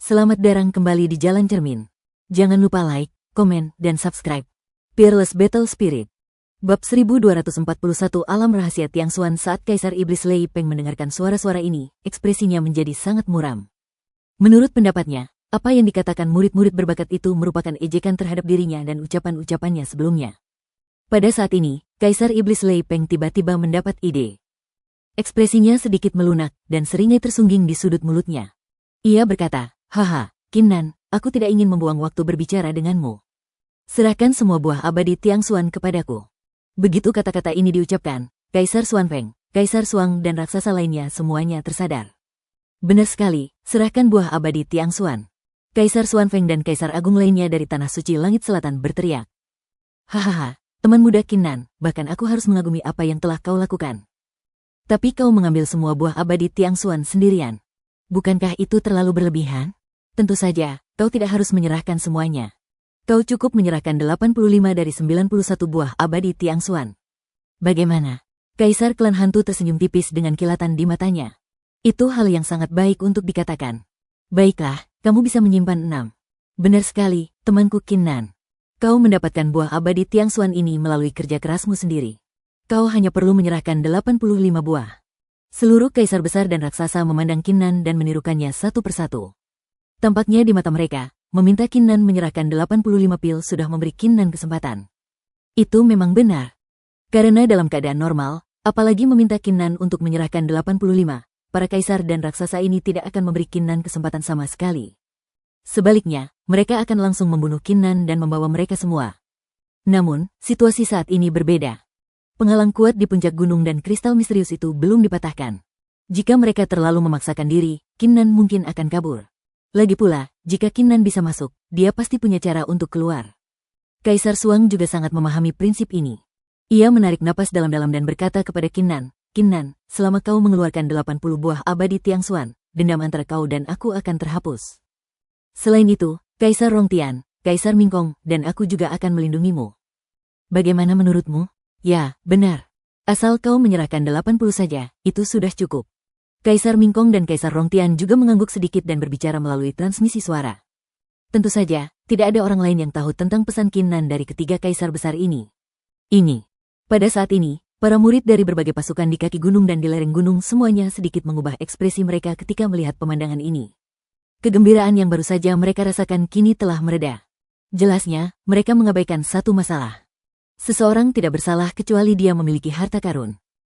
Selamat datang kembali di Jalan Cermin. Jangan lupa like, komen, dan subscribe. Fearless Battle Spirit. Bab 1241 Alam Rahasia Tiangxuan. Saat Kaisar Iblis Lei Peng mendengarkan suara-suara ini, ekspresinya menjadi sangat muram. Menurut pendapatnya, apa yang dikatakan murid-murid berbakat itu merupakan ejekan terhadap dirinya dan ucapan-ucapannya sebelumnya. Pada saat ini, Kaisar Iblis Lei Peng tiba-tiba mendapat ide. Ekspresinya sedikit melunak dan seringai tersungging di sudut mulutnya. Ia berkata, "Haha, Qin Nan, aku tidak ingin membuang waktu berbicara denganmu. Serahkan semua buah abadi Tiangxuan kepadaku." Begitu kata-kata ini diucapkan, Kaisar Xuanfeng, Kaisar Xuang dan raksasa lainnya semuanya tersadar. Benar sekali, serahkan buah abadi Tiangxuan. Kaisar Xuanfeng dan Kaisar Agung lainnya dari Tanah Suci Langit Selatan berteriak. "Hahaha, teman muda Qin Nan, bahkan aku harus mengagumi apa yang telah kau lakukan. Tapi kau mengambil semua buah abadi Tiangxuan sendirian. Bukankah itu terlalu berlebihan? Tentu saja, kau tidak harus menyerahkan semuanya. Kau cukup menyerahkan 85 dari 91 buah abadi Tiangxuan. Bagaimana?" Kaisar klan hantu tersenyum tipis dengan kilatan di matanya. "Itu hal yang sangat baik untuk dikatakan. Baiklah, kamu bisa menyimpan 6. Benar sekali, temanku Qin Nan. Kau mendapatkan buah abadi Tiangxuan ini melalui kerja kerasmu sendiri. Kau hanya perlu menyerahkan 85 buah." Seluruh kaisar besar dan raksasa memandang Qin Nan dan menirukannya satu persatu. Tampaknya di mata mereka, meminta Qin Nan menyerahkan 85 pil sudah memberi Qin Nan kesempatan. Itu memang benar. Karena dalam keadaan normal, apalagi meminta Qin Nan untuk menyerahkan 85, para kaisar dan raksasa ini tidak akan memberi Qin Nan kesempatan sama sekali. Sebaliknya, mereka akan langsung membunuh Qin Nan dan membawa mereka semua. Namun, situasi saat ini berbeda. Penghalang kuat di puncak gunung dan kristal misterius itu belum dipatahkan. Jika mereka terlalu memaksakan diri, Qin Nan mungkin akan kabur. Lagi pula, jika Qin Nan bisa masuk, dia pasti punya cara untuk keluar. Kaisar Xuang juga sangat memahami prinsip ini. Ia menarik napas dalam-dalam dan berkata kepada Qin Nan, "Qin Nan, selama kau mengeluarkan 80 buah abadi Tiangxuan, dendam antara kau dan aku akan terhapus. Selain itu, Kaisar Rongtian, Kaisar Mingkong, dan aku juga akan melindungimu. Bagaimana menurutmu?" "Ya, benar. Asal kau menyerahkan 80 saja, itu sudah cukup." Kaisar Mingkong dan Kaisar Rongtian juga mengangguk sedikit dan berbicara melalui transmisi suara. Tentu saja, tidak ada orang lain yang tahu tentang pesan Qin Nan dari ketiga kaisar besar ini. Pada saat ini, para murid dari berbagai pasukan di kaki gunung dan di lereng gunung semuanya sedikit mengubah ekspresi mereka ketika melihat pemandangan ini. Kegembiraan yang baru saja mereka rasakan kini telah mereda. Jelasnya, mereka mengabaikan satu masalah. Seseorang tidak bersalah kecuali dia memiliki harta karun.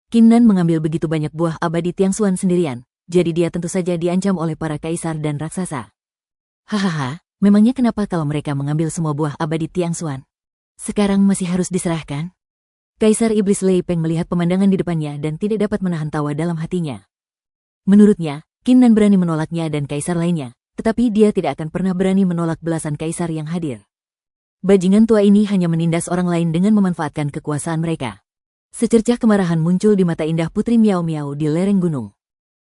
Qin Nan mengambil begitu banyak buah abadi Tiangxuan sendirian, jadi dia tentu saja diancam oleh para kaisar dan raksasa. Hahaha, memangnya kenapa kalau mereka mengambil semua buah abadi Tiangxuan? Sekarang masih harus diserahkan? Kaisar Iblis Lei Peng melihat pemandangan di depannya dan tidak dapat menahan tawa dalam hatinya. Menurutnya, Qin Nan berani menolaknya dan kaisar lainnya, tetapi dia tidak akan pernah berani menolak belasan kaisar yang hadir. Bajingan tua ini hanya menindas orang lain dengan memanfaatkan kekuasaan mereka. Secercah kemarahan muncul di mata indah Putri Miao Miao di lereng gunung.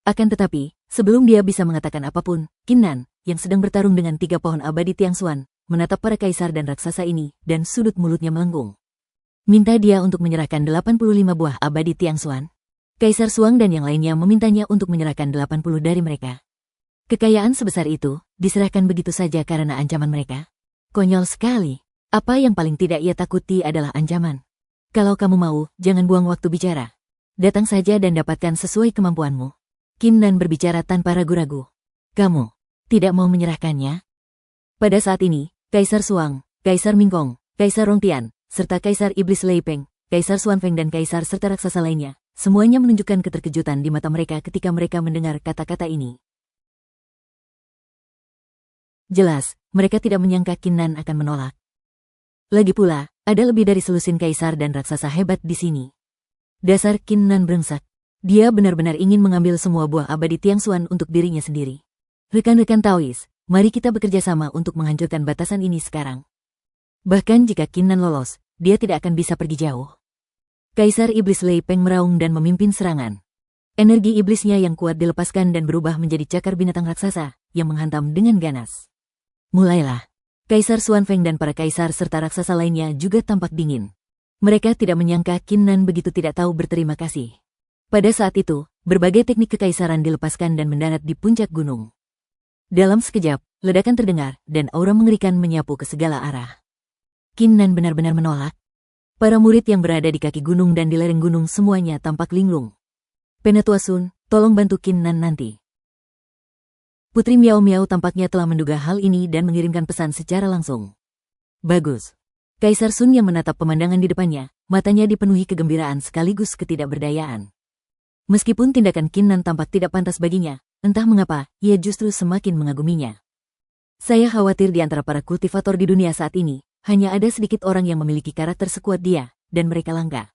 Akan tetapi, sebelum dia bisa mengatakan apapun, Qin Nan, yang sedang bertarung dengan 3 pohon abadi Tiangxuan, menatap para kaisar dan raksasa ini, dan sudut mulutnya melengkung. Minta dia untuk menyerahkan 85 buah abadi Tiangxuan. Kaisar Xuang dan yang lainnya memintanya untuk menyerahkan 80 dari mereka. Kekayaan sebesar itu, diserahkan begitu saja karena ancaman mereka. Konyol sekali. Apa yang paling tidak ia takuti adalah ancaman. Kalau kamu mau, jangan buang waktu bicara. Datang saja dan dapatkan sesuai kemampuanmu. Qin Nan berbicara tanpa ragu-ragu. Kamu tidak mau menyerahkannya? Pada saat ini, Kaisar Xuang, Kaisar Mingkong, Kaisar Rongtian, serta Kaisar Iblis Lei Peng, Kaisar Xuanfeng dan Kaisar serta raksasa lainnya, semuanya menunjukkan keterkejutan di mata mereka ketika mereka mendengar kata-kata ini. Jelas, mereka tidak menyangka Qin Nan akan menolak. Lagi pula, ada lebih dari selusin kaisar dan raksasa hebat di sini. Dasar Qin Nan brengsek. Dia benar-benar ingin mengambil semua buah abadi Tiangxuan untuk dirinya sendiri. Rekan-rekan Taois, mari kita bekerja sama untuk menghancurkan batasan ini sekarang. Bahkan jika Qin Nan lolos, dia tidak akan bisa pergi jauh. Kaisar Iblis Lei Peng meraung dan memimpin serangan. Energi iblisnya yang kuat dilepaskan dan berubah menjadi cakar binatang raksasa yang menghantam dengan ganas. Mulailah. Kaisar Xuanfeng dan para kaisar serta raksasa lainnya juga tampak dingin. Mereka tidak menyangka Qin Nan begitu tidak tahu berterima kasih. Pada saat itu, berbagai teknik kekaisaran dilepaskan dan mendarat di puncak gunung. Dalam sekejap, ledakan terdengar, dan aura mengerikan menyapu ke segala arah. Qin Nan benar-benar menolak. Para murid yang berada di kaki gunung dan di lereng gunung semuanya tampak linglung. Penatua Sun, tolong bantu Qin Nan nanti. Putri Miao Miao tampaknya telah menduga hal ini dan mengirimkan pesan secara langsung. Bagus. Kaisar Sun yang menatap pemandangan di depannya, matanya dipenuhi kegembiraan sekaligus ketidakberdayaan. Meskipun tindakan Qin Nan tampak tidak pantas baginya, entah mengapa, ia justru semakin mengaguminya. Saya khawatir di antara para kultivator di dunia saat ini, hanya ada sedikit orang yang memiliki karakter sekuat dia, dan mereka langka.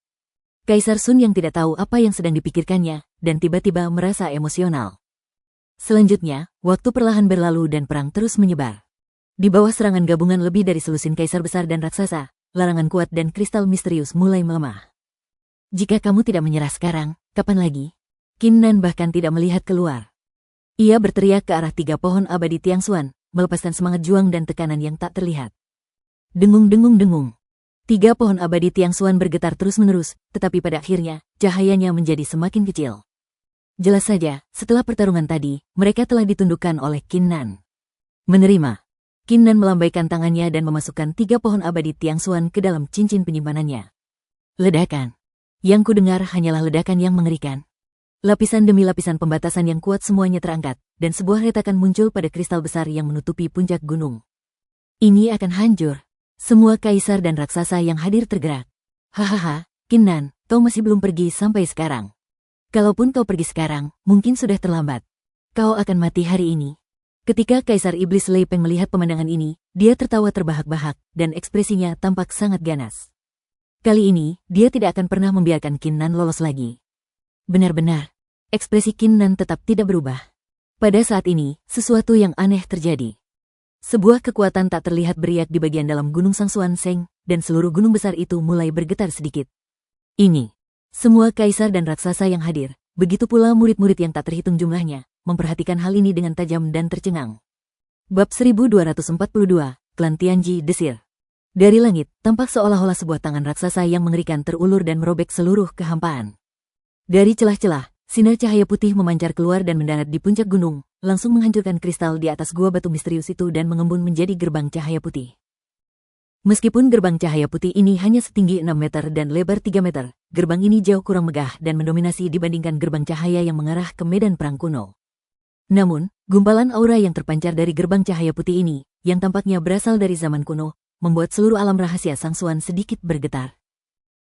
Kaisar Sun yang tidak tahu apa yang sedang dipikirkannya, dan tiba-tiba merasa emosional. Selanjutnya, waktu perlahan berlalu dan perang terus menyebar. Di bawah serangan gabungan lebih dari selusin kaisar besar dan raksasa, larangan kuat dan kristal misterius mulai melemah. Jika kamu tidak menyerah sekarang, kapan lagi? Qin Nan bahkan tidak melihat keluar. Ia berteriak ke arah 3 pohon abadi Tiangshuan, melepaskan semangat juang dan tekanan yang tak terlihat. Dengung-dengung-dengung. 3 pohon abadi Tiangshuan bergetar terus-menerus, tetapi pada akhirnya, cahayanya menjadi semakin kecil. Jelas saja, setelah pertarungan tadi, mereka telah ditundukkan oleh Qin Nan. Menerima. Qin Nan melambaikan tangannya dan memasukkan 3 pohon abadi Tiangshuan ke dalam cincin penyimpanannya. Ledakan. Yang kudengar hanyalah ledakan yang mengerikan. Lapisan demi lapisan pembatasan yang kuat semuanya terangkat, dan sebuah retakan muncul pada kristal besar yang menutupi puncak gunung. Ini akan hancur. Semua kaisar dan raksasa yang hadir tergerak. Hahaha, Qin Nan, kau masih belum pergi sampai sekarang. Kalaupun kau pergi sekarang, mungkin sudah terlambat. Kau akan mati hari ini. Ketika Kaisar Iblis Lei Peng melihat pemandangan ini, dia tertawa terbahak-bahak, dan ekspresinya tampak sangat ganas. Kali ini, dia tidak akan pernah membiarkan Qin Nan lolos lagi. Benar-benar, ekspresi Qin Nan tetap tidak berubah. Pada saat ini, sesuatu yang aneh terjadi. Sebuah kekuatan tak terlihat beriak di bagian dalam Gunung Sangsuan Seng, dan seluruh gunung besar itu mulai bergetar sedikit. Ini, semua kaisar dan raksasa yang hadir, begitu pula murid-murid yang tak terhitung jumlahnya, memperhatikan hal ini dengan tajam dan tercengang. Bab 1242, Klan Tianji Desir. Dari langit, tampak seolah-olah sebuah tangan raksasa yang mengerikan terulur dan merobek seluruh kehampaan. Dari celah-celah, sinar cahaya putih memancar keluar dan mendarat di puncak gunung, langsung menghancurkan kristal di atas gua batu misterius itu dan mengembun menjadi gerbang cahaya putih. Meskipun gerbang cahaya putih ini hanya setinggi 6 meter dan lebar 3 meter, gerbang ini jauh kurang megah dan mendominasi dibandingkan gerbang cahaya yang mengarah ke medan perang kuno. Namun, gumpalan aura yang terpancar dari gerbang cahaya putih ini, yang tampaknya berasal dari zaman kuno, membuat seluruh alam rahasia Sangsuan sedikit bergetar.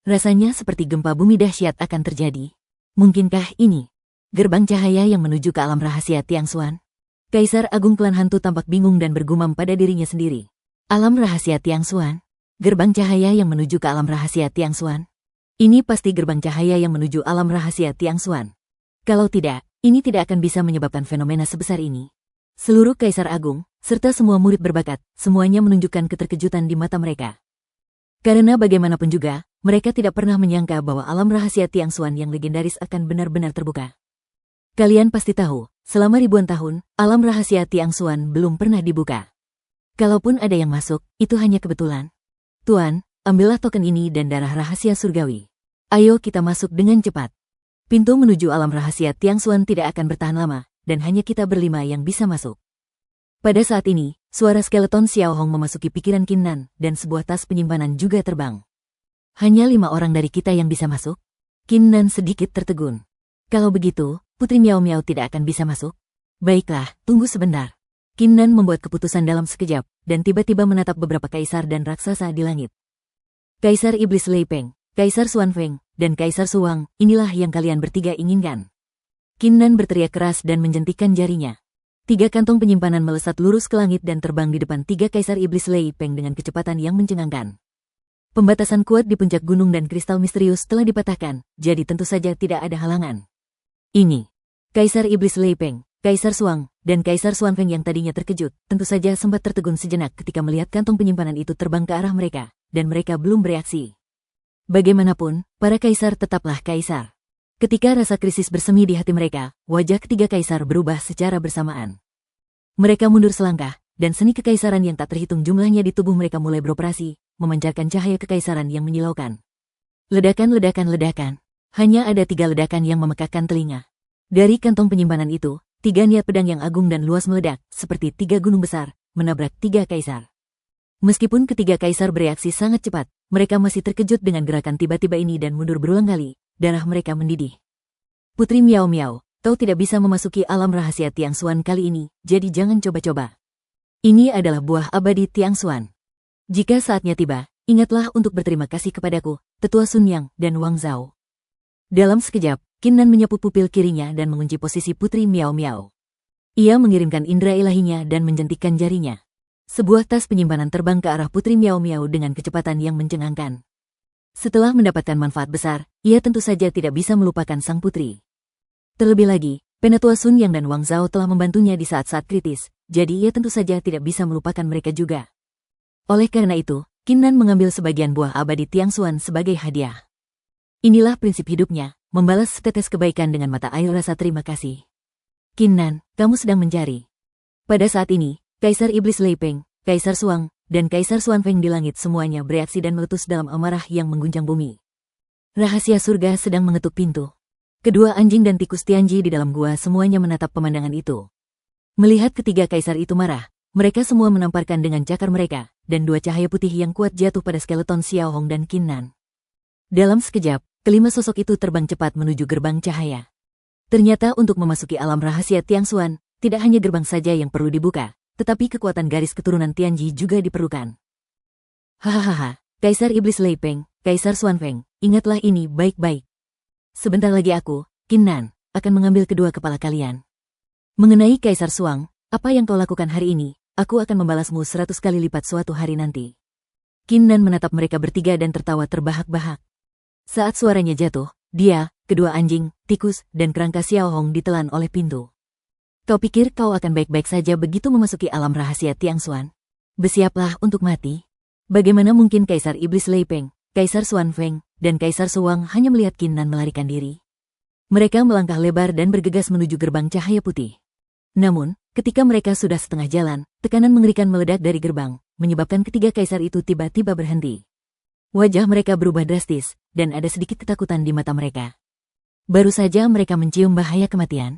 Rasanya seperti gempa bumi dahsyat akan terjadi. Mungkinkah ini gerbang cahaya yang menuju ke alam rahasia Tiangshuan? Kaisar Agung Klan Hantu tampak bingung dan bergumam pada dirinya sendiri. Alam rahasia Tiangshuan? Gerbang cahaya yang menuju ke alam rahasia Tiangshuan? Ini pasti gerbang cahaya yang menuju alam rahasia Tiangshuan. Kalau tidak, ini tidak akan bisa menyebabkan fenomena sebesar ini. Seluruh Kaisar Agung, serta semua murid berbakat, semuanya menunjukkan keterkejutan di mata mereka. Karena bagaimanapun juga, mereka tidak pernah menyangka bahwa alam rahasia Tiangshuan yang legendaris akan benar-benar terbuka. Kalian pasti tahu, selama ribuan tahun, alam rahasia Tiangshuan belum pernah dibuka. Kalaupun ada yang masuk, itu hanya kebetulan. Tuan, ambillah token ini dan darah rahasia surgawi. Ayo kita masuk dengan cepat. Pintu menuju alam rahasia Tiangshuan tidak akan bertahan lama, dan hanya kita berlima yang bisa masuk. Pada saat ini, suara skeleton Xiao Hong memasuki pikiran Qin Nan, dan sebuah tas penyimpanan juga terbang. Hanya 5 orang dari kita yang bisa masuk? Qin Nan sedikit tertegun. Kalau begitu, Putri Miao Miao tidak akan bisa masuk? Baiklah, tunggu sebentar. Qin Nan membuat keputusan dalam sekejap, dan tiba-tiba menatap beberapa kaisar dan raksasa di langit. Kaisar Iblis Lei Peng, Kaisar Xuan Feng, dan Kaisar Suwang, inilah yang kalian bertiga inginkan. Qin Nan berteriak keras dan menjentikkan jarinya. 3 kantong penyimpanan melesat lurus ke langit dan terbang di depan 3 Kaisar Iblis Lei Peng dengan kecepatan yang mencengangkan. Pembatasan kuat di puncak gunung dan kristal misterius telah dipatahkan, jadi tentu saja tidak ada halangan. Ini, Kaisar Iblis Lei Peng, Kaisar Suwang, dan Kaisar Xuan Feng yang tadinya terkejut, tentu saja sempat tertegun sejenak ketika melihat kantong penyimpanan itu terbang ke arah mereka, dan mereka belum bereaksi. Bagaimanapun, para kaisar tetaplah kaisar. Ketika rasa krisis bersemi di hati mereka, wajah ketiga kaisar berubah secara bersamaan. Mereka mundur selangkah, dan seni kekaisaran yang tak terhitung jumlahnya di tubuh mereka mulai beroperasi, memancarkan cahaya kekaisaran yang menyilaukan. Ledakan-ledakan-ledakan. Hanya ada 3 ledakan yang memekakkan telinga. Dari kantong penyimpanan itu, tiga niat pedang yang agung dan luas meledak, seperti tiga gunung besar, menabrak tiga kaisar. Meskipun ketiga kaisar bereaksi sangat cepat, mereka masih terkejut dengan gerakan tiba-tiba ini dan mundur berulang kali, darah mereka mendidih. Putri Miao Miao, kau tidak bisa memasuki alam rahasia Tiang Xuan kali ini, jadi jangan coba-coba. Ini adalah buah abadi Tiang Xuan. Jika saatnya tiba, ingatlah untuk berterima kasih kepadaku, Tetua Sun Yang dan Wang Zhao. Dalam sekejap, Qin Nan menyapu pupil kirinya dan mengunci posisi Putri Miao Miao. Ia mengirimkan indera ilahinya dan menjentikkan jarinya. Sebuah tas penyimpanan terbang ke arah Putri Miao Miao dengan kecepatan yang mencengangkan. Setelah mendapatkan manfaat besar, ia tentu saja tidak bisa melupakan sang putri. Terlebih lagi, Penatua Sun Yang dan Wang Zhao telah membantunya di saat-saat kritis, jadi ia tentu saja tidak bisa melupakan mereka juga. Oleh karena itu, Qin Nan mengambil sebagian buah abadi Tiang Xuan sebagai hadiah. Inilah prinsip hidupnya, membalas setetes kebaikan dengan mata air rasa terima kasih. Qin Nan, kamu sedang mencari. Pada saat ini, Kaisar Iblis Lei Peng, Kaisar Suang, dan Kaisar Xuan Feng di langit semuanya bereaksi dan meletus dalam amarah yang mengguncang bumi. Rahasia surga sedang mengetuk pintu. Kedua anjing dan tikus Tianji di dalam gua semuanya menatap pemandangan itu. Melihat ketiga kaisar itu marah, mereka semua menamparkan dengan cakar mereka, dan dua cahaya putih yang kuat jatuh pada skeleton Xiao Hong dan Qin Nan. Dalam sekejap, kelima sosok itu terbang cepat menuju gerbang cahaya. Ternyata untuk memasuki alam rahasia Tiang Xuan, tidak hanya gerbang saja yang perlu dibuka, tetapi kekuatan garis keturunan Tianji juga diperlukan. Hahaha, Kaisar Iblis Lei Peng, Kaisar Xuan Feng, ingatlah ini baik-baik. Sebentar lagi aku, Qin Nan, akan mengambil kedua kepala kalian. Mengenai Kaisar Suang, apa yang kau lakukan hari ini, aku akan membalasmu 100 kali lipat suatu hari nanti. Qin Nan menatap mereka bertiga dan tertawa terbahak-bahak. Saat suaranya jatuh, dia, kedua anjing, tikus, dan kerangka Xiao Hong ditelan oleh pintu. Kau pikir kau akan baik-baik saja begitu memasuki alam rahasia Tiang Xuan? Bersiaplah untuk mati. Bagaimana mungkin Kaisar Iblis Lei Peng, Kaisar Xuan Feng, dan Kaisar Suang hanya melihat Qin Nan melarikan diri? Mereka melangkah lebar dan bergegas menuju gerbang cahaya putih. Namun, ketika mereka sudah setengah jalan, tekanan mengerikan meledak dari gerbang, menyebabkan ketiga kaisar itu tiba-tiba berhenti. Wajah mereka berubah drastis, dan ada sedikit ketakutan di mata mereka. Baru saja mereka mencium bahaya kematian.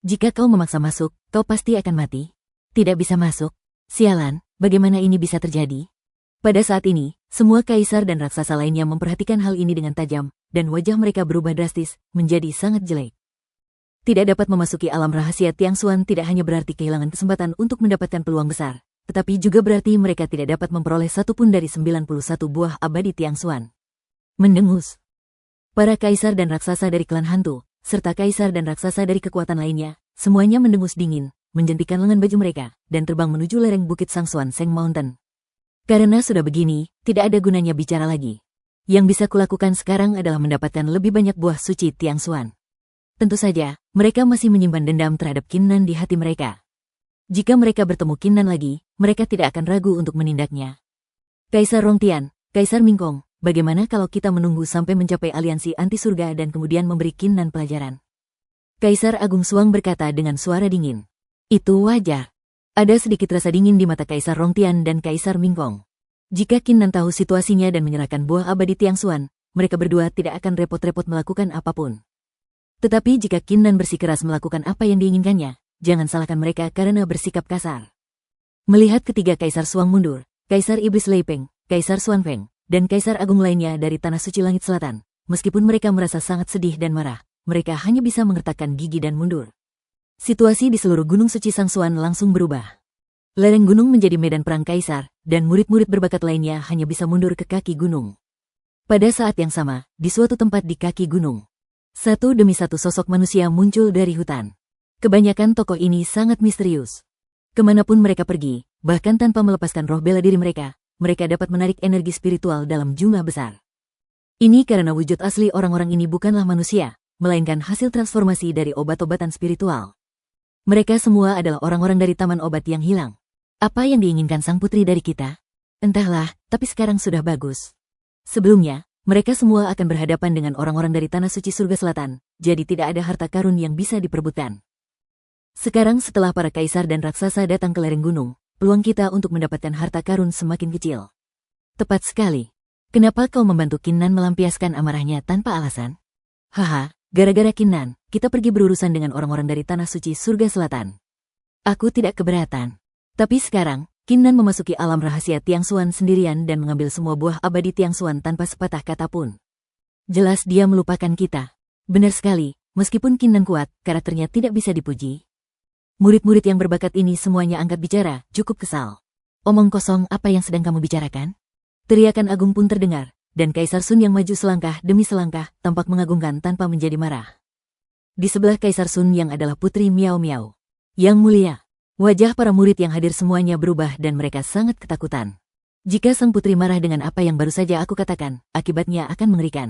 Jika kau memaksa masuk, kau pasti akan mati. Tidak bisa masuk. Sialan, bagaimana ini bisa terjadi? Pada saat ini, semua kaisar dan raksasa lainnya memperhatikan hal ini dengan tajam, dan wajah mereka berubah drastis, menjadi sangat jelek. Tidak dapat memasuki alam rahasia Tiang Xuan tidak hanya berarti kehilangan kesempatan untuk mendapatkan peluang besar, tetapi juga berarti mereka tidak dapat memperoleh satupun dari 91 buah abadi Tiang Xuan. Mendengus. Para kaisar dan raksasa dari klan hantu, serta kaisar dan raksasa dari kekuatan lainnya, semuanya mendengus dingin, menjentikan lengan baju mereka, dan terbang menuju lereng bukit Sangsuan Seng Mountain. Karena sudah begini, tidak ada gunanya bicara lagi. Yang bisa kulakukan sekarang adalah mendapatkan lebih banyak buah suci Tiang Xuan. Tentu saja, mereka masih menyimpan dendam terhadap Qin Nan di hati mereka. Jika mereka bertemu Qin Nan lagi, mereka tidak akan ragu untuk menindaknya. Kaisar Rongtian, Kaisar Mingkong, bagaimana kalau kita menunggu sampai mencapai aliansi anti surga dan kemudian memberi Qin Nan pelajaran? Kaisar Agung Suang berkata dengan suara dingin. Itu wajar. Ada sedikit rasa dingin di mata Kaisar Rongtian dan Kaisar Mingkong. Jika Qin Nan tahu situasinya dan menyerahkan buah abadi Tiang Xuan, mereka berdua tidak akan repot-repot melakukan apapun. Tetapi jika Qin Nan bersikeras melakukan apa yang diinginkannya, jangan salahkan mereka karena bersikap kasar. Melihat ketiga Kaisar Suang mundur, Kaisar Iblis Lei Peng, Kaisar Xuan Feng, dan Kaisar Agung lainnya dari Tanah Suci Langit Selatan, meskipun mereka merasa sangat sedih dan marah, mereka hanya bisa mengertakkan gigi dan mundur. Situasi di seluruh Gunung Suci Sangsuan langsung berubah. Lereng gunung menjadi medan perang kaisar, dan murid-murid berbakat lainnya hanya bisa mundur ke kaki gunung. Pada saat yang sama, di suatu tempat di kaki gunung, satu demi satu sosok manusia muncul dari hutan. Kebanyakan tokoh ini sangat misterius. Kemanapun mereka pergi, bahkan tanpa melepaskan roh bela diri mereka dapat menarik energi spiritual dalam jumlah besar. Ini karena wujud asli orang-orang ini bukanlah manusia, melainkan hasil transformasi dari obat-obatan spiritual. Mereka semua adalah orang-orang dari taman obat yang hilang. Apa yang diinginkan sang putri dari kita? Entahlah, tapi sekarang sudah bagus. Sebelumnya, mereka semua akan berhadapan dengan orang-orang dari Tanah Suci Surga Selatan, jadi tidak ada harta karun yang bisa diperebutkan. Sekarang setelah para kaisar dan raksasa datang ke lereng gunung, peluang kita untuk mendapatkan harta karun semakin kecil. Tepat sekali. Kenapa kau membantu Qin Nan melampiaskan amarahnya tanpa alasan? Haha, Gara-gara Kinnan, kita pergi berurusan dengan orang-orang dari Tanah Suci Surga Selatan. Aku tidak keberatan. Tapi sekarang, Kinnan memasuki alam rahasia Tiangxuan sendirian dan mengambil semua buah abadi Tiangxuan tanpa sepatah kata pun. Jelas dia melupakan kita. Benar sekali, meskipun Kinnan kuat, karakternya tidak bisa dipuji. Murid-murid yang berbakat ini semuanya angkat bicara, cukup kesal. Omong kosong, apa yang sedang kamu bicarakan? Teriakan agung pun terdengar, dan Kaisar Sun yang maju selangkah demi selangkah, tampak mengagumkan tanpa menjadi marah. Di sebelah Kaisar Sun yang adalah Putri Miao Miao. Yang mulia. Wajah para murid yang hadir semuanya berubah dan mereka sangat ketakutan. Jika sang putri marah dengan apa yang baru saja aku katakan, akibatnya akan mengerikan.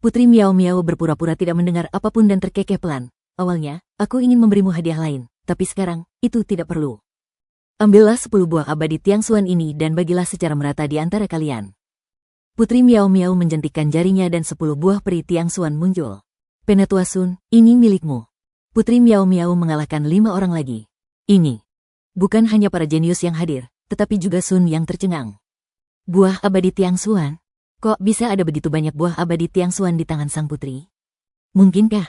Putri Miao Miao berpura-pura tidak mendengar apapun dan terkekeh pelan. Awalnya, aku ingin memberimu hadiah lain, tapi sekarang, itu tidak perlu. Ambillah 10 buah abadi Tiangxuan ini dan bagilah secara merata di antara kalian. Putri Miao Miao menjentikkan jarinya dan 10 buah peri Tiangxuan muncul. Penatua Sun, ini milikmu. Putri Miao Miao mengalahkan 5 orang lagi. Ini bukan hanya para jenius yang hadir, tetapi juga Sun yang tercengang. Buah abadi Tiangxuan? Kok bisa ada begitu banyak buah abadi Tiangxuan di tangan sang putri? Mungkinkah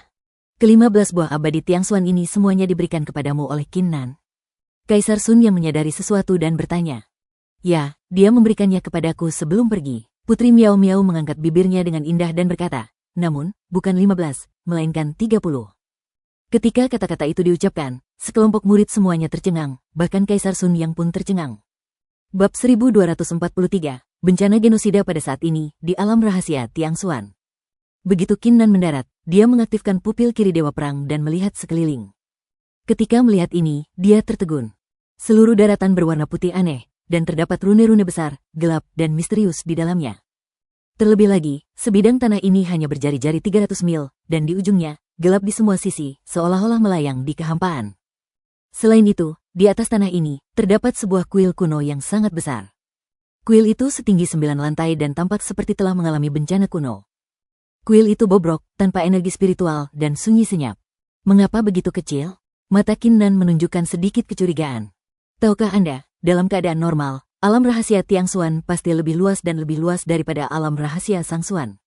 ke-15 buah abadi Tiangxuan ini semuanya diberikan kepadamu oleh Kinnan? Kaisar Sun yang menyadari sesuatu dan bertanya. Ya, dia memberikannya kepadaku sebelum pergi. Putri Miao Miao mengangkat bibirnya dengan indah dan berkata, namun, bukan 15, melainkan 30. Ketika kata-kata itu diucapkan, sekelompok murid semuanya tercengang, bahkan Kaisar Sun yang pun tercengang. Bab 1243, Bencana Genosida pada saat ini, di alam rahasia Tiangxuan. Begitu Kinnan mendarat, dia mengaktifkan pupil kiri Dewa Perang dan melihat sekeliling. Ketika melihat ini, dia tertegun. Seluruh daratan berwarna putih aneh, dan terdapat rune-rune besar, gelap, dan misterius di dalamnya. Terlebih lagi, sebidang tanah ini hanya berjari-jari 300 mil, dan di ujungnya, gelap di semua sisi, seolah-olah melayang di kehampaan. Selain itu, di atas tanah ini, terdapat sebuah kuil kuno yang sangat besar. Kuil itu setinggi 9 lantai dan tampak seperti telah mengalami bencana kuno. Kuil itu bobrok, tanpa energi spiritual, dan sunyi senyap. Mengapa begitu kecil? Mata Kinnan menunjukkan sedikit kecurigaan. Tahukah Anda, dalam keadaan normal, alam rahasia Tiangxuan pasti lebih luas dan lebih luas daripada alam rahasia Sangxuan.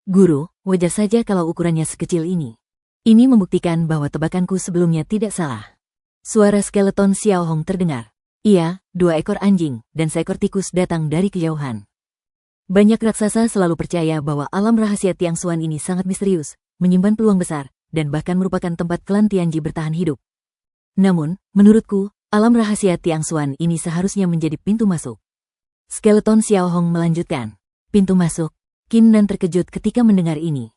Guru, wajar saja kalau ukurannya sekecil ini. Ini membuktikan bahwa tebakanku sebelumnya tidak salah. Suara skeleton Xiao Hong terdengar. Iya, 2 ekor anjing dan seekor tikus datang dari kejauhan. Banyak raksasa selalu percaya bahwa alam rahasia Tiangxuan ini sangat misterius, menyimpan peluang besar, dan bahkan merupakan tempat klan Tianji bertahan hidup. Namun, menurutku, alam rahasia Tiangxuan ini seharusnya menjadi pintu masuk. Skeleton Xiao Hong melanjutkan. Pintu masuk. Kinnan terkejut ketika mendengar ini.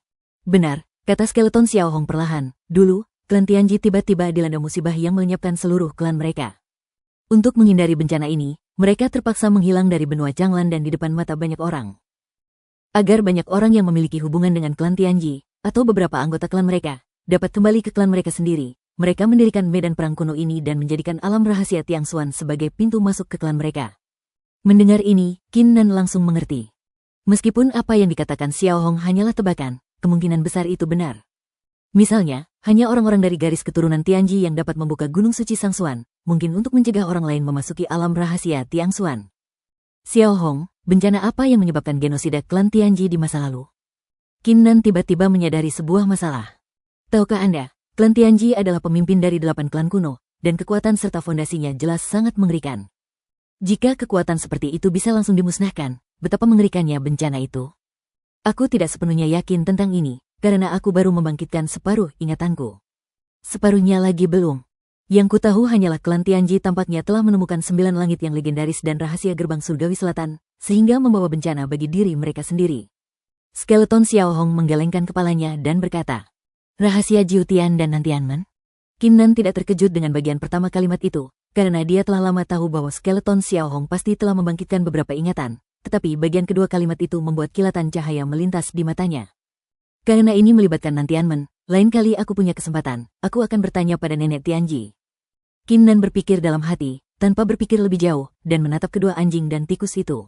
Benar, kata skeleton Xiao Hong perlahan. Dulu, klan Tianji tiba-tiba dilanda musibah yang melenyapkan seluruh klan mereka. Untuk menghindari bencana ini, mereka terpaksa menghilang dari benua Changlan dan di depan mata banyak orang. Agar banyak orang yang memiliki hubungan dengan klan Tianji, atau beberapa anggota klan mereka, dapat kembali ke klan mereka sendiri, mereka mendirikan medan perang kuno ini dan menjadikan alam rahasia Tiangxuan sebagai pintu masuk ke klan mereka. Mendengar ini, Kinnan langsung mengerti. Meskipun apa yang dikatakan Xiao Hong hanyalah tebakan, kemungkinan besar itu benar. Misalnya, hanya orang-orang dari garis keturunan Tianji yang dapat membuka Gunung Suci Sangxuan, mungkin untuk mencegah orang lain memasuki alam rahasia Tiangxuan. Xiao Hong, bencana apa yang menyebabkan genosida klan Tianji di masa lalu? Kinnan tiba-tiba menyadari sebuah masalah. Tahukah Anda, klan Tianji adalah pemimpin dari 8 klan kuno, dan kekuatan serta fondasinya jelas sangat mengerikan. Jika kekuatan seperti itu bisa langsung dimusnahkan, betapa mengerikannya bencana itu. Aku tidak sepenuhnya yakin tentang ini, karena aku baru membangkitkan separuh ingatanku. Separuhnya lagi belum. Yang kutahu hanyalah klan Tianji tampaknya telah menemukan 9 langit yang legendaris dan rahasia gerbang surgawi selatan, sehingga membawa bencana bagi diri mereka sendiri. Skeleton Xiao Hong menggelengkan kepalanya dan berkata, rahasia Jiutian dan Nantianmen? Kinnan tidak terkejut dengan bagian pertama kalimat itu, karena dia telah lama tahu bahwa skeleton Xiao Hong pasti telah membangkitkan beberapa ingatan, tetapi bagian kedua kalimat itu membuat kilatan cahaya melintas di matanya. Karena ini melibatkan Nantianmen, lain kali aku punya kesempatan, aku akan bertanya pada nenek Tianji. Kinnan berpikir dalam hati, tanpa berpikir lebih jauh, dan menatap kedua anjing dan tikus itu.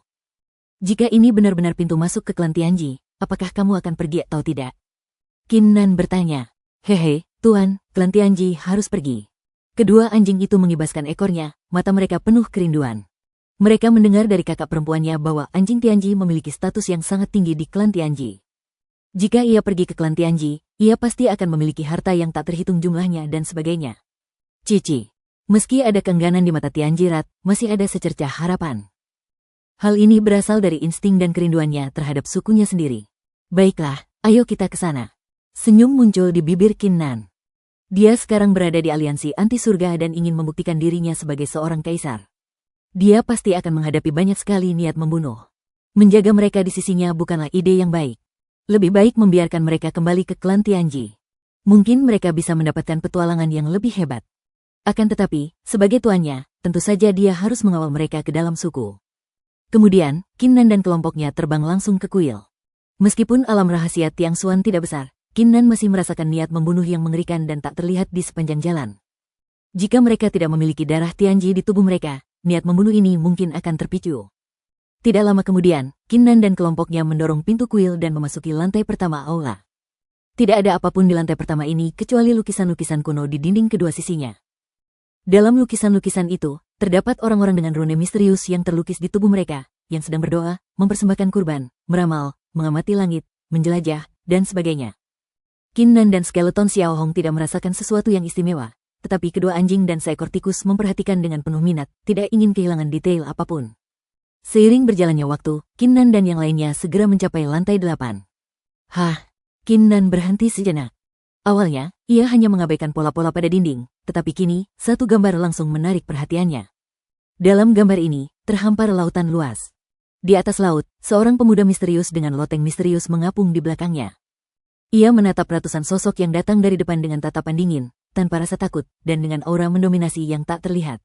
Jika ini benar-benar pintu masuk ke klan Tianji, apakah kamu akan pergi atau tidak? Kinnan bertanya. Hehe, Tuan, klan Tianji harus pergi. Kedua anjing itu mengibaskan ekornya, mata mereka penuh kerinduan. Mereka mendengar dari kakak perempuannya bahwa anjing Tianji memiliki status yang sangat tinggi di klan Tianji. Jika ia pergi ke klan Tianji, ia pasti akan memiliki harta yang tak terhitung jumlahnya dan sebagainya. Cici. Meski ada keengganan di mata Tian Jirat, masih ada secercah harapan. Hal ini berasal dari insting dan kerinduannya terhadap sukunya sendiri. Baiklah, ayo kita ke sana. Senyum muncul di bibir Qin Nan. Dia sekarang berada di aliansi anti surga dan ingin membuktikan dirinya sebagai seorang kaisar. Dia pasti akan menghadapi banyak sekali niat membunuh. Menjaga mereka di sisinya bukanlah ide yang baik. Lebih baik membiarkan mereka kembali ke klan Tianji. Mungkin mereka bisa mendapatkan petualangan yang lebih hebat. Akan tetapi, sebagai tuannya, tentu saja dia harus mengawal mereka ke dalam suku. Kemudian, Qin Nan dan kelompoknya terbang langsung ke kuil. Meskipun alam rahasia Tiang Xuan tidak besar, Qin Nan masih merasakan niat membunuh yang mengerikan dan tak terlihat di sepanjang jalan. Jika mereka tidak memiliki darah Tianji di tubuh mereka, niat membunuh ini mungkin akan terpicu. Tidak lama kemudian, Qin Nan dan kelompoknya mendorong pintu kuil dan memasuki lantai pertama aula. Tidak ada apapun di lantai pertama ini kecuali lukisan-lukisan kuno di dinding kedua sisinya. Dalam lukisan-lukisan itu, terdapat orang-orang dengan rune misterius yang terlukis di tubuh mereka, yang sedang berdoa, mempersembahkan kurban, meramal, mengamati langit, menjelajah, dan sebagainya. Qin Nan dan skeleton Xiao Hong tidak merasakan sesuatu yang istimewa, tetapi kedua anjing dan seekor tikus memperhatikan dengan penuh minat, tidak ingin kehilangan detail apapun. Seiring berjalannya waktu, Qin Nan dan yang lainnya segera mencapai lantai 8. Qin Nan berhenti sejenak. Awalnya, ia hanya mengabaikan pola-pola pada dinding, tetapi kini, satu gambar langsung menarik perhatiannya. Dalam gambar ini, terhampar lautan luas. Di atas laut, seorang pemuda misterius dengan loteng misterius mengapung di belakangnya. Ia menatap ratusan sosok yang datang dari depan dengan tatapan dingin, tanpa rasa takut, dan dengan aura mendominasi yang tak terlihat.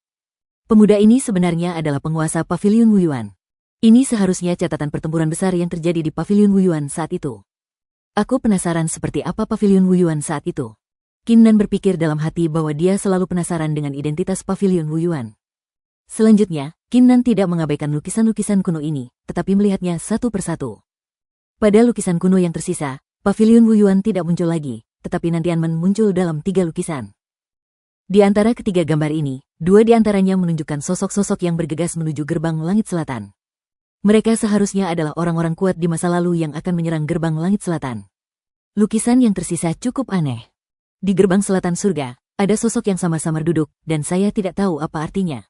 Pemuda ini sebenarnya adalah penguasa Pavilion Wuyuan. Ini seharusnya catatan pertempuran besar yang terjadi di Pavilion Wuyuan saat itu. Aku penasaran seperti apa Pavilion Wuyuan saat itu. Qin Nan berpikir dalam hati bahwa dia selalu penasaran dengan identitas Pavilion Wuyuan. Selanjutnya, Qin Nan tidak mengabaikan lukisan-lukisan kuno ini, tetapi melihatnya satu persatu. Pada lukisan kuno yang tersisa, Pavilion Wuyuan tidak muncul lagi, tetapi Nantianmen muncul dalam 3 lukisan. Di antara ketiga gambar ini, 2 di antaranya menunjukkan sosok-sosok yang bergegas menuju gerbang langit selatan. Mereka seharusnya adalah orang-orang kuat di masa lalu yang akan menyerang gerbang langit selatan. Lukisan yang tersisa cukup aneh. Di gerbang selatan surga, ada sosok yang samar-samar duduk, dan saya tidak tahu apa artinya.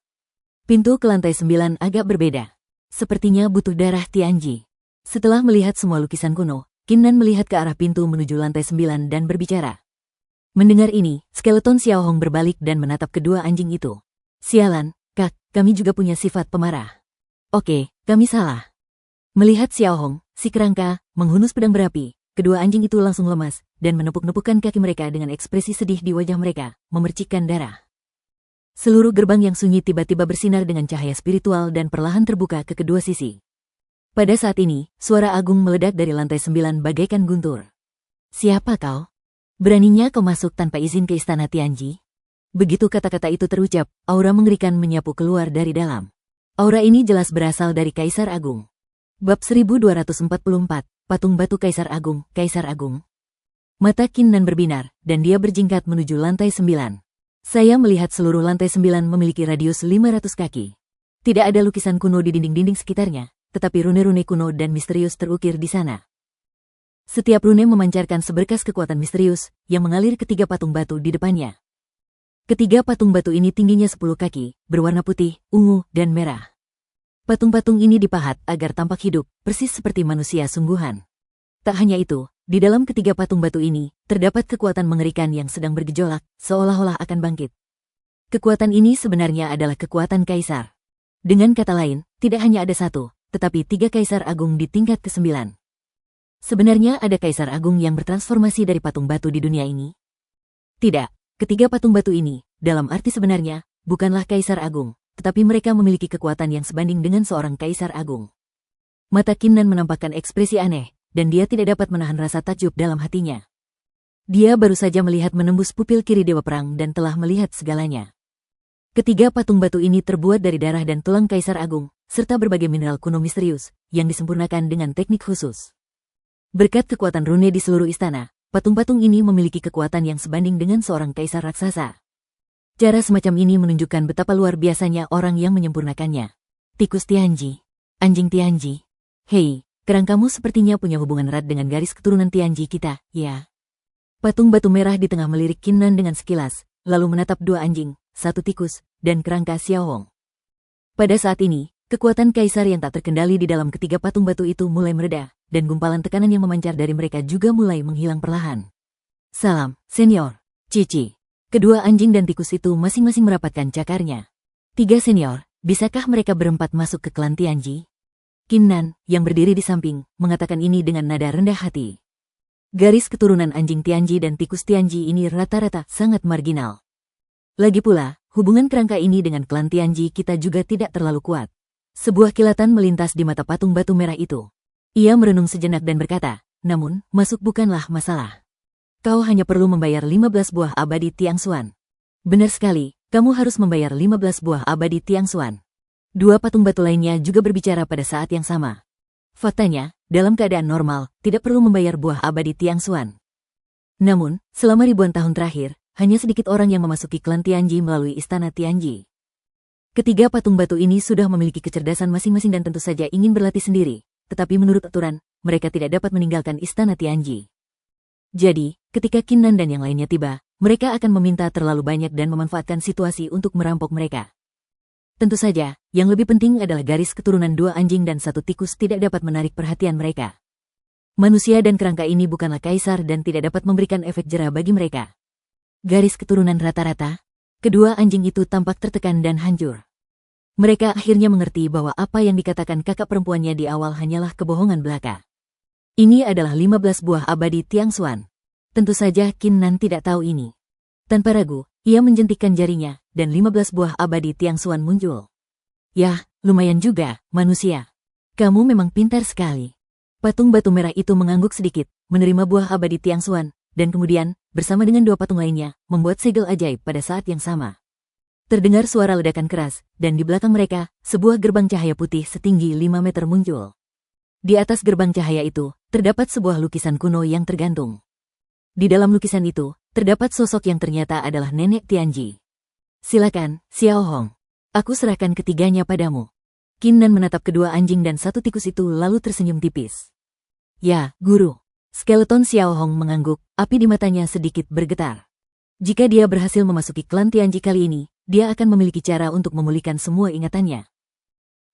Pintu ke lantai 9 agak berbeda. Sepertinya butuh darah Tianji. Setelah melihat semua lukisan kuno, Qin Nan melihat ke arah pintu menuju lantai 9 dan berbicara. Mendengar ini, skeleton Xiao Hong berbalik dan menatap kedua anjing itu. Sialan, Kak, kami juga punya sifat pemarah. Oke, kami salah. Melihat Xiao Hong, si kerangka, menghunus pedang berapi, kedua anjing itu langsung lemas, dan menepuk-nepukkan kaki mereka dengan ekspresi sedih di wajah mereka, memercikkan darah. Seluruh gerbang yang sunyi tiba-tiba bersinar dengan cahaya spiritual dan perlahan terbuka ke kedua sisi. Pada saat ini, suara agung meledak dari lantai 9 bagaikan guntur. Siapa kau? Beraninya kau masuk tanpa izin ke istana Tianji? Begitu kata-kata itu terucap, aura mengerikan menyapu keluar dari dalam. Aura ini jelas berasal dari Kaisar Agung. Bab 1244, Patung Batu Kaisar Agung, Kaisar Agung. Mata Qin Nan berbinar, dan dia berjingkat menuju lantai 9. Saya melihat seluruh lantai 9 memiliki radius 500 kaki. Tidak ada lukisan kuno di dinding-dinding sekitarnya, tetapi rune-rune kuno dan misterius terukir di sana. Setiap rune memancarkan seberkas kekuatan misterius yang mengalir ke 3 patung batu di depannya. Ketiga patung batu ini tingginya 10 kaki, berwarna putih, ungu, dan merah. Patung-patung ini dipahat agar tampak hidup, persis seperti manusia sungguhan. Tak hanya itu, di dalam ketiga patung batu ini, terdapat kekuatan mengerikan yang sedang bergejolak, seolah-olah akan bangkit. Kekuatan ini sebenarnya adalah kekuatan kaisar. Dengan kata lain, tidak hanya ada satu, tetapi 3 kaisar agung di tingkat ke-9. Sebenarnya ada kaisar agung yang bertransformasi dari patung batu di dunia ini? Tidak, ketiga patung batu ini, dalam arti sebenarnya, bukanlah kaisar agung, tetapi mereka memiliki kekuatan yang sebanding dengan seorang kaisar agung. Mata Qin Nan menampakkan ekspresi aneh, dan dia tidak dapat menahan rasa takjub dalam hatinya. Dia baru saja melihat menembus pupil kiri Dewa Perang dan telah melihat segalanya. Ketiga patung batu ini terbuat dari darah dan tulang kaisar agung, serta berbagai mineral kuno misterius, yang disempurnakan dengan teknik khusus. Berkat kekuatan rune di seluruh istana, patung-patung ini memiliki kekuatan yang sebanding dengan seorang kaisar raksasa. Cara semacam ini menunjukkan betapa luar biasanya orang yang menyempurnakannya. Tikus Tianji. Anjing Tianji. Hei, kerangkamu sepertinya punya hubungan erat dengan garis keturunan Tianji kita, ya? Patung batu merah di tengah melirik Qin Nan dengan sekilas, lalu menatap dua anjing, satu tikus, dan kerangka Xiaohong. Pada saat ini, kekuatan kaisar yang tak terkendali di dalam ketiga patung batu itu mulai mereda, dan gumpalan tekanan yang memancar dari mereka juga mulai menghilang perlahan. Salam, senior. Cici. Kedua anjing dan tikus itu masing-masing merapatkan cakarnya. 3 senior, bisakah mereka berempat masuk ke klan Tianji? Qin Nan, yang berdiri di samping, mengatakan ini dengan nada rendah hati. Garis keturunan anjing Tianji dan tikus Tianji ini rata-rata sangat marginal. Lagi pula, hubungan kerangka ini dengan klan Tianji kita juga tidak terlalu kuat. Sebuah kilatan melintas di mata patung batu merah itu. Ia merenung sejenak dan berkata, namun, masuk bukanlah masalah. Kau hanya perlu membayar 15 buah abadi Tiangxuan. Benar sekali, kamu harus membayar 15 buah abadi Tiangxuan. Dua patung batu lainnya juga berbicara pada saat yang sama. Faktanya, dalam keadaan normal, tidak perlu membayar buah abadi Tiangxuan. Namun, selama ribuan tahun terakhir, hanya sedikit orang yang memasuki klan Tianji melalui istana Tianji. Ketiga patung batu ini sudah memiliki kecerdasan masing-masing dan tentu saja ingin berlatih sendiri, tetapi menurut aturan, mereka tidak dapat meninggalkan istana Tianji. Jadi, ketika Qin Nan dan yang lainnya tiba, mereka akan meminta terlalu banyak dan memanfaatkan situasi untuk merampok mereka. Tentu saja, yang lebih penting adalah garis keturunan dua anjing dan satu tikus tidak dapat menarik perhatian mereka. Manusia dan kerangka ini bukanlah kaisar dan tidak dapat memberikan efek jera bagi mereka. Garis keturunan rata-rata, kedua anjing itu tampak tertekan dan hancur. Mereka akhirnya mengerti bahwa apa yang dikatakan kakak perempuannya di awal hanyalah kebohongan belaka. Ini adalah 15 buah abadi Tiangxuan. Tentu saja Qin Nan tidak tahu ini. Tanpa ragu, ia menjentikkan jarinya, dan 15 buah abadi Tiangxuan muncul. Yah, lumayan juga, manusia. Kamu memang pintar sekali. Patung batu merah itu mengangguk sedikit, menerima buah abadi Tiangxuan, dan kemudian, bersama dengan dua patung lainnya, membuat segel ajaib pada saat yang sama. Terdengar suara ledakan keras, dan di belakang mereka, sebuah gerbang cahaya putih setinggi 5 meter muncul. Di atas gerbang cahaya itu, terdapat sebuah lukisan kuno yang tergantung. Di dalam lukisan itu, terdapat sosok yang ternyata adalah nenek Tianji. Silakan, Xiaohong. Aku serahkan ketiganya padamu. Qin Nan menatap kedua anjing dan satu tikus itu lalu tersenyum tipis. Ya, guru. Skeleton Xiaohong mengangguk, api di matanya sedikit bergetar. Jika dia berhasil memasuki klan Tianji kali ini, dia akan memiliki cara untuk memulihkan semua ingatannya.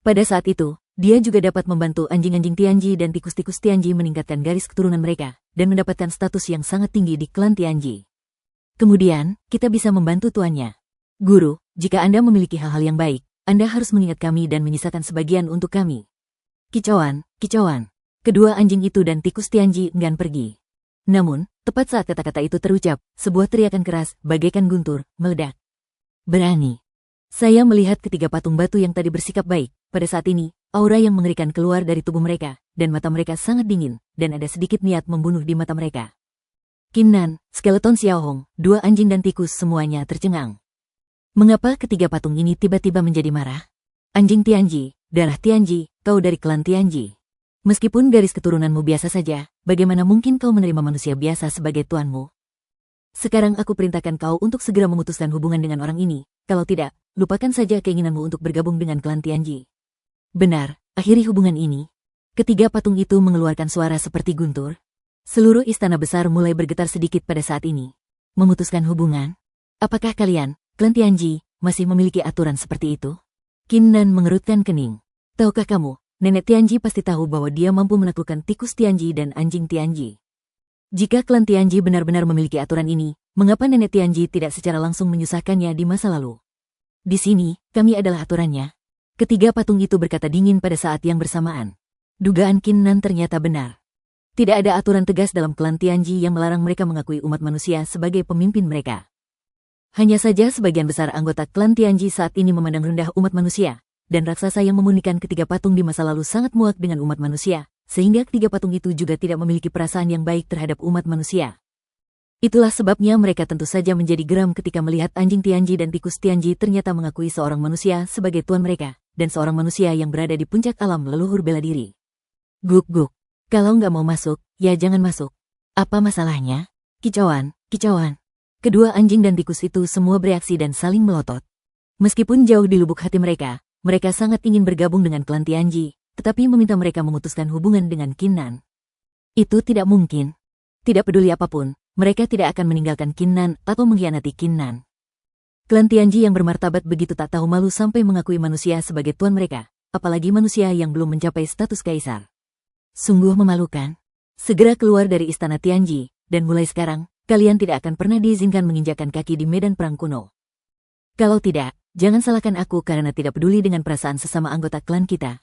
Pada saat itu, dia juga dapat membantu anjing-anjing Tianji dan tikus-tikus Tianji meningkatkan garis keturunan mereka, dan mendapatkan status yang sangat tinggi di klan Tianji. Kemudian, kita bisa membantu tuannya. Guru, jika Anda memiliki hal-hal yang baik, Anda harus mengingat kami dan menyisakan sebagian untuk kami. Kicauan, kicauan. Kedua anjing itu dan tikus Tianji enggan pergi. Namun, tepat saat kata-kata itu terucap, sebuah teriakan keras, bagaikan guntur, meledak. Berani. Saya melihat ketiga patung batu yang tadi bersikap baik. Pada saat ini, aura yang mengerikan keluar dari tubuh mereka, dan mata mereka sangat dingin, dan ada sedikit niat membunuh di mata mereka. Qin Nan, skeleton Xiaohong, dua anjing dan tikus semuanya tercengang. Mengapa ketiga patung ini tiba-tiba menjadi marah? Anjing Tianji, darah Tianji, kau dari klan Tianji. Meskipun garis keturunanmu biasa saja, bagaimana mungkin kau menerima manusia biasa sebagai tuanmu? Sekarang aku perintahkan kau untuk segera memutuskan hubungan dengan orang ini. Kalau tidak, lupakan saja keinginanmu untuk bergabung dengan klan Tianji. Benar, akhiri hubungan ini. Ketiga patung itu mengeluarkan suara seperti guntur. Seluruh istana besar mulai bergetar sedikit pada saat ini. Memutuskan hubungan? Apakah kalian, klan Tianji, masih memiliki aturan seperti itu? Qin Nan mengerutkan kening. Tahukah kamu, nenek Tianji pasti tahu bahwa dia mampu menaklukkan tikus Tianji dan anjing Tianji. Jika klan Tianji benar-benar memiliki aturan ini, mengapa nenek Tianji tidak secara langsung menyusahkannya di masa lalu? Di sini, kami adalah aturannya. Ketiga patung itu berkata dingin pada saat yang bersamaan. Dugaan Qin Nan ternyata benar. Tidak ada aturan tegas dalam klan Tianji yang melarang mereka mengakui umat manusia sebagai pemimpin mereka. Hanya saja sebagian besar anggota klan Tianji saat ini memandang rendah umat manusia, dan raksasa yang memurnikan ketiga patung di masa lalu sangat muak dengan umat manusia, sehingga ketiga patung itu juga tidak memiliki perasaan yang baik terhadap umat manusia. Itulah sebabnya mereka tentu saja menjadi geram ketika melihat anjing Tianji dan tikus Tianji ternyata mengakui seorang manusia sebagai tuan mereka, dan seorang manusia yang berada di puncak alam leluhur bela diri. Guk-guk. Kalau nggak mau masuk, ya jangan masuk. Apa masalahnya? Kicauan, kicauan. Kedua anjing dan tikus itu semua bereaksi dan saling melotot. Meskipun jauh di lubuk hati mereka, mereka sangat ingin bergabung dengan klan Tianji, tetapi meminta mereka memutuskan hubungan dengan Qin Nan. Itu tidak mungkin. Tidak peduli apapun, mereka tidak akan meninggalkan Qin Nan atau mengkhianati Qin Nan. Klan Tianji yang bermartabat begitu tak tahu malu sampai mengakui manusia sebagai tuan mereka, apalagi manusia yang belum mencapai status kaisar. Sungguh memalukan. Segera keluar dari istana Tianji, dan mulai sekarang, kalian tidak akan pernah diizinkan menginjakkan kaki di medan perang kuno. Kalau tidak, jangan salahkan aku karena tidak peduli dengan perasaan sesama anggota klan kita.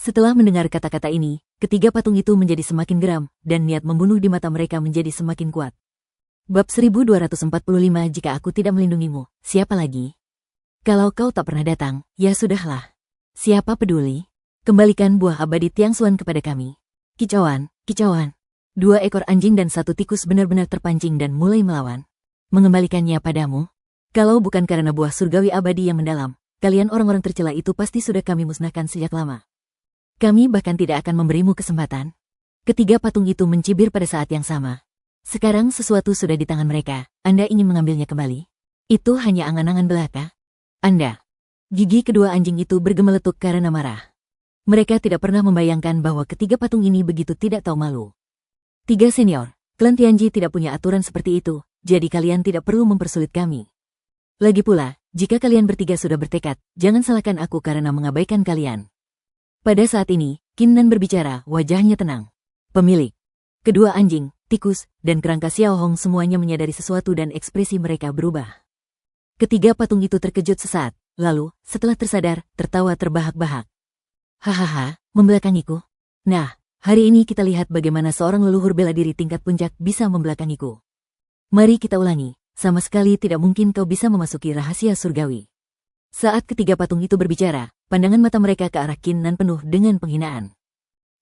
Setelah mendengar kata-kata ini, ketiga patung itu menjadi semakin geram, dan niat membunuh di mata mereka menjadi semakin kuat. Bab 1245 Jika aku tidak melindungimu, siapa lagi? Kalau kau tak pernah datang, ya sudahlah. Siapa peduli? Kembalikan buah abadi Tiangshuan kepada kami. Kicauan, kicauan. 2 ekor anjing dan 1 tikus benar-benar terpancing dan mulai melawan. Mengembalikannya padamu? Kalau bukan karena buah surgawi abadi yang mendalam, kalian orang-orang tercela itu pasti sudah kami musnahkan sejak lama. Kami bahkan tidak akan memberimu kesempatan. Ketiga patung itu mencibir pada saat yang sama. Sekarang sesuatu sudah di tangan mereka, Anda ingin mengambilnya kembali? Itu hanya angan-angan belaka. Anda. Gigi kedua anjing itu bergemeletuk karena marah. Mereka tidak pernah membayangkan bahwa ketiga patung ini begitu tidak tahu malu. 3 senior, klan Tianji tidak punya aturan seperti itu, jadi kalian tidak perlu mempersulit kami. Lagi pula, jika kalian bertiga sudah bertekad, jangan salahkan aku karena mengabaikan kalian. Pada saat ini, Qin Nan berbicara, wajahnya tenang. Pemilik, kedua anjing, tikus, dan kerangka Xiao Hong semuanya menyadari sesuatu dan ekspresi mereka berubah. Ketiga patung itu terkejut sesaat, lalu, setelah tersadar, tertawa terbahak-bahak. Hahaha, membelakangiku. Nah, hari ini kita lihat bagaimana seorang leluhur bela diri tingkat puncak bisa membelakangiku. Mari kita ulangi, sama sekali tidak mungkin kau bisa memasuki rahasia surgawi. Saat ketiga patung itu berbicara, pandangan mata mereka ke arah Qin Nan penuh dengan penghinaan.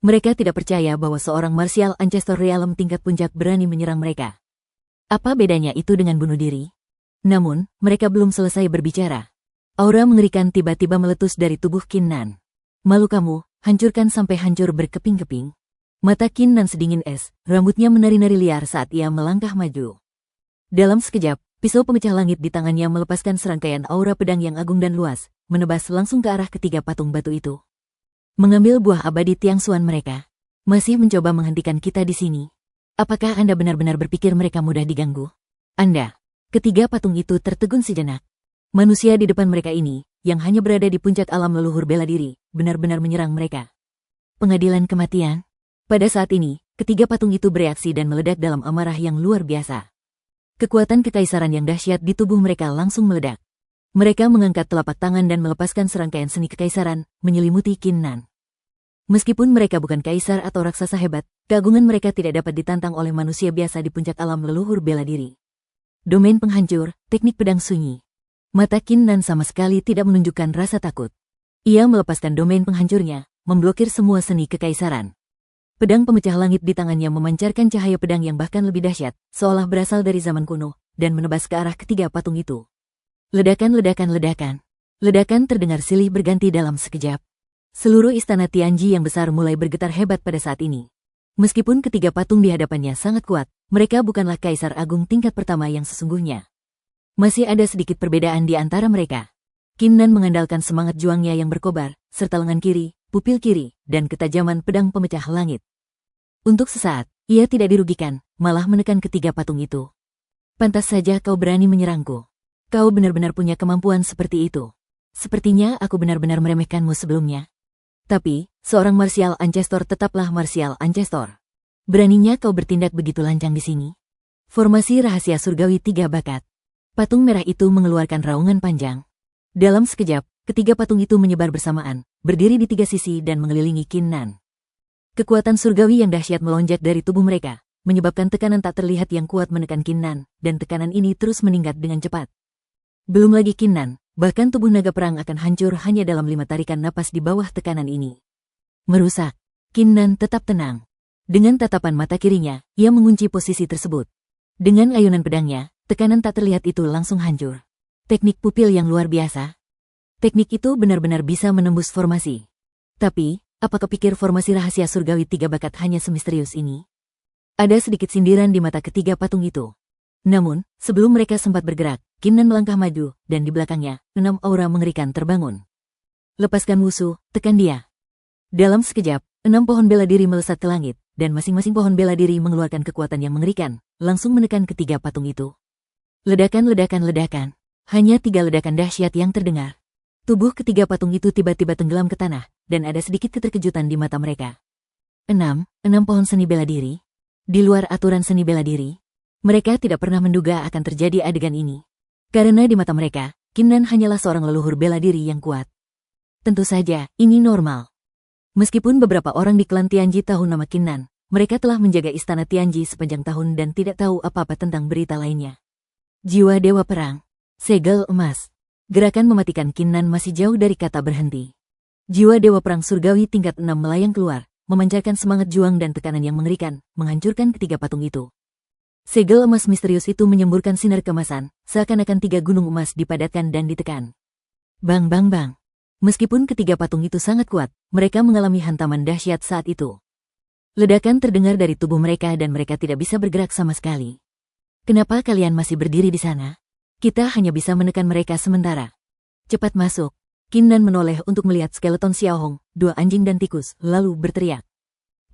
Mereka tidak percaya bahwa seorang martial ancestor realm tingkat puncak berani menyerang mereka. Apa bedanya itu dengan bunuh diri? Namun, mereka belum selesai berbicara. Aura mengerikan tiba-tiba meletus dari tubuh Qin Nan. Malu kamu, hancurkan sampai hancur berkeping-keping. Mata Qin Nan sedingin es, rambutnya menari-nari liar saat ia melangkah maju. Dalam sekejap, pisau pemecah langit di tangannya melepaskan serangkaian aura pedang yang agung dan luas, menebas langsung ke arah ketiga patung batu itu. Mengambil buah abadi Tiangshuan mereka. Masih mencoba menghentikan kita di sini. Apakah Anda benar-benar berpikir mereka mudah diganggu? Anda. Ketiga patung itu tertegun sejenak. Manusia di depan mereka ini, yang hanya berada di puncak alam leluhur bela diri, benar-benar menyerang mereka. Pengadilan kematian. Pada saat ini, ketiga patung itu bereaksi dan meledak dalam amarah yang luar biasa. Kekuatan kekaisaran yang dahsyat di tubuh mereka langsung meledak. Mereka mengangkat telapak tangan dan melepaskan serangkaian seni kekaisaran, menyelimuti Qin Nan. Meskipun mereka bukan kaisar atau raksasa hebat, keagungan mereka tidak dapat ditantang oleh manusia biasa di puncak alam leluhur bela diri. Domain penghancur, teknik pedang sunyi. Mata Qin Nan sama sekali tidak menunjukkan rasa takut. Ia melepaskan domain penghancurnya, memblokir semua seni kekaisaran. Pedang pemecah langit di tangannya memancarkan cahaya pedang yang bahkan lebih dahsyat, seolah berasal dari zaman kuno, dan menebas ke arah ketiga patung itu. Ledakan, ledakan, ledakan. Ledakan terdengar silih berganti dalam sekejap. Seluruh istana Tianji yang besar mulai bergetar hebat pada saat ini. Meskipun ketiga patung di hadapannya sangat kuat, mereka bukanlah kaisar agung tingkat pertama yang sesungguhnya. Masih ada sedikit perbedaan di antara mereka. Qin Nan mengandalkan semangat juangnya yang berkobar, serta lengan kiri, pupil kiri, dan ketajaman pedang pemecah langit. Untuk sesaat, ia tidak dirugikan, malah menekan ketiga patung itu. Pantas saja kau berani menyerangku. Kau benar-benar punya kemampuan seperti itu. Sepertinya aku benar-benar meremehkanmu sebelumnya. Tapi, seorang martial ancestor tetaplah martial ancestor. Beraninya kau bertindak begitu lancang di sini. Formasi rahasia surgawi 3 bakat. Patung merah itu mengeluarkan raungan panjang. Dalam sekejap, ketiga patung itu menyebar bersamaan, berdiri di 3 sisi dan mengelilingi Qin Nan. Kekuatan surgawi yang dahsyat melonjak dari tubuh mereka, menyebabkan tekanan tak terlihat yang kuat menekan Qin Nan, dan tekanan ini terus meningkat dengan cepat. Belum lagi Qin Nan, bahkan tubuh naga perang akan hancur hanya dalam 5 tarikan napas di bawah tekanan ini. Merusak. Qin Nan tetap tenang. Dengan tatapan mata kirinya, ia mengunci posisi tersebut. Dengan ayunan pedangnya, tekanan tak terlihat itu langsung hancur. Teknik pupil yang luar biasa. Teknik itu benar-benar bisa menembus formasi. Tapi, apa kau pikir formasi rahasia surgawi 3 bakat hanya semisterius ini? Ada sedikit sindiran di mata ketiga patung itu. Namun, sebelum mereka sempat bergerak, Qin Nan melangkah maju, dan di belakangnya, 6 aura mengerikan terbangun. Lepaskan musuh, tekan dia. Dalam sekejap, 6 pohon bela diri melesat ke langit, dan masing-masing pohon bela diri mengeluarkan kekuatan yang mengerikan, langsung menekan ketiga patung itu. Ledakan, ledakan, ledakan. Hanya 3 ledakan dahsyat yang terdengar. Tubuh ketiga patung itu tiba-tiba tenggelam ke tanah, dan ada sedikit keterkejutan di mata mereka. 6 pohon seni bela diri. Di luar aturan seni bela diri, mereka tidak pernah menduga akan terjadi adegan ini. Karena di mata mereka, Qin Nan hanyalah seorang leluhur bela diri yang kuat. Tentu saja, ini normal. Meskipun beberapa orang di klan Tianji tahu nama Qin Nan, mereka telah menjaga istana Tianji sepanjang tahun dan tidak tahu apa-apa tentang berita lainnya. Jiwa Dewa Perang. Segel emas. Gerakan mematikan Qin Nan masih jauh dari kata berhenti. Jiwa Dewa Perang Surgawi tingkat 6 melayang keluar, memancarkan semangat juang dan tekanan yang mengerikan, menghancurkan ketiga patung itu. Segel emas misterius itu menyemburkan sinar kemasan, seakan-akan 3 gunung emas dipadatkan dan ditekan. Bang bang bang. Meskipun ketiga patung itu sangat kuat, mereka mengalami hantaman dahsyat saat itu. Ledakan terdengar dari tubuh mereka dan mereka tidak bisa bergerak sama sekali. Kenapa kalian masih berdiri di sana? Kita hanya bisa menekan mereka sementara. Cepat masuk. Qin Nan menoleh untuk melihat skeleton Xiao Hong, 2 anjing dan tikus, lalu berteriak.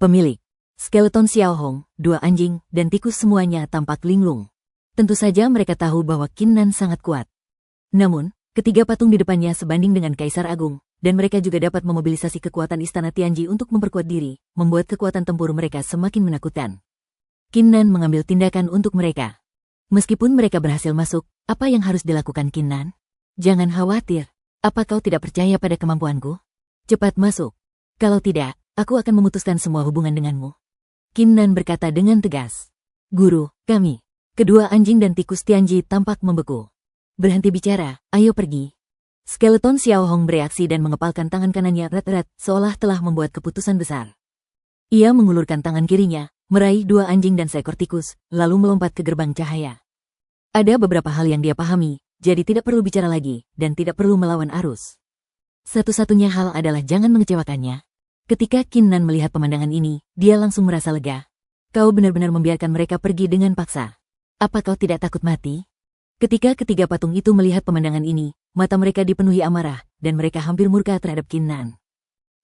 Pemilik. Skeleton Xiao Hong, 2 anjing, dan tikus semuanya tampak linglung. Tentu saja mereka tahu bahwa Qin Nan sangat kuat. Namun, ketiga patung di depannya sebanding dengan Kaisar Agung, dan mereka juga dapat memobilisasi kekuatan istana Tianji untuk memperkuat diri, membuat kekuatan tempur mereka semakin menakutkan. Qin Nan mengambil tindakan untuk mereka. Meskipun mereka berhasil masuk, apa yang harus dilakukan Qin Nan? Jangan khawatir. Apa kau tidak percaya pada kemampuanku? Cepat masuk. Kalau tidak, aku akan memutuskan semua hubungan denganmu. Qin Nan berkata dengan tegas. Guru, kami. Kedua anjing dan tikus Tianji tampak membeku. Berhenti bicara, ayo pergi. Skeleton Xiao Hong bereaksi dan mengepalkan tangan kanannya erat-erat, seolah telah membuat keputusan besar. Ia mengulurkan tangan kirinya, meraih 2 anjing dan seekor tikus, lalu melompat ke gerbang cahaya. Ada beberapa hal yang dia pahami, jadi tidak perlu bicara lagi, dan tidak perlu melawan arus. Satu-satunya hal adalah jangan mengecewakannya. Ketika Qin Nan melihat pemandangan ini, dia langsung merasa lega. Kau benar-benar membiarkan mereka pergi dengan paksa. Apa kau tidak takut mati? Ketika ketiga patung itu melihat pemandangan ini, mata mereka dipenuhi amarah, dan mereka hampir murka terhadap Qin Nan.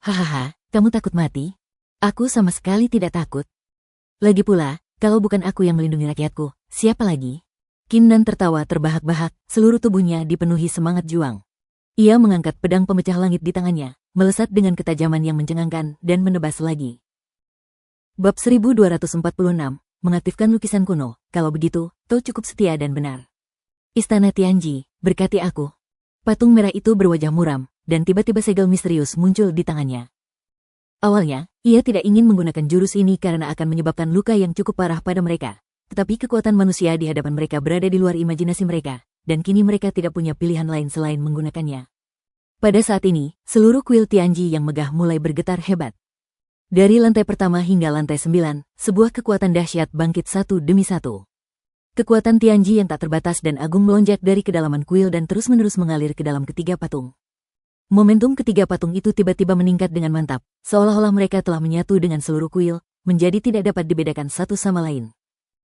Hahaha, kamu takut mati? Aku sama sekali tidak takut. Lagi pula, kalau bukan aku yang melindungi rakyatku, siapa lagi? Qin Nan tertawa terbahak-bahak, seluruh tubuhnya dipenuhi semangat juang. Ia mengangkat pedang pemecah langit di tangannya, melesat dengan ketajaman yang mencengangkan, dan menebas lagi. Bab 1246, mengaktifkan lukisan kuno, kalau begitu, kau cukup setia dan benar. Istana Tianji, berkati aku. Patung merah itu berwajah muram, dan tiba-tiba segel misterius muncul di tangannya. Awalnya, ia tidak ingin menggunakan jurus ini karena akan menyebabkan luka yang cukup parah pada mereka. Tetapi kekuatan manusia di hadapan mereka berada di luar imajinasi mereka, dan kini mereka tidak punya pilihan lain selain menggunakannya. Pada saat ini, seluruh kuil Tianji yang megah mulai bergetar hebat. Dari lantai pertama hingga lantai 9, sebuah kekuatan dahsyat bangkit satu demi satu. Kekuatan Tianji yang tak terbatas dan agung melonjak dari kedalaman kuil dan terus-menerus mengalir ke dalam ketiga patung. Momentum ketiga patung itu tiba-tiba meningkat dengan mantap, seolah-olah mereka telah menyatu dengan seluruh kuil, menjadi tidak dapat dibedakan satu sama lain.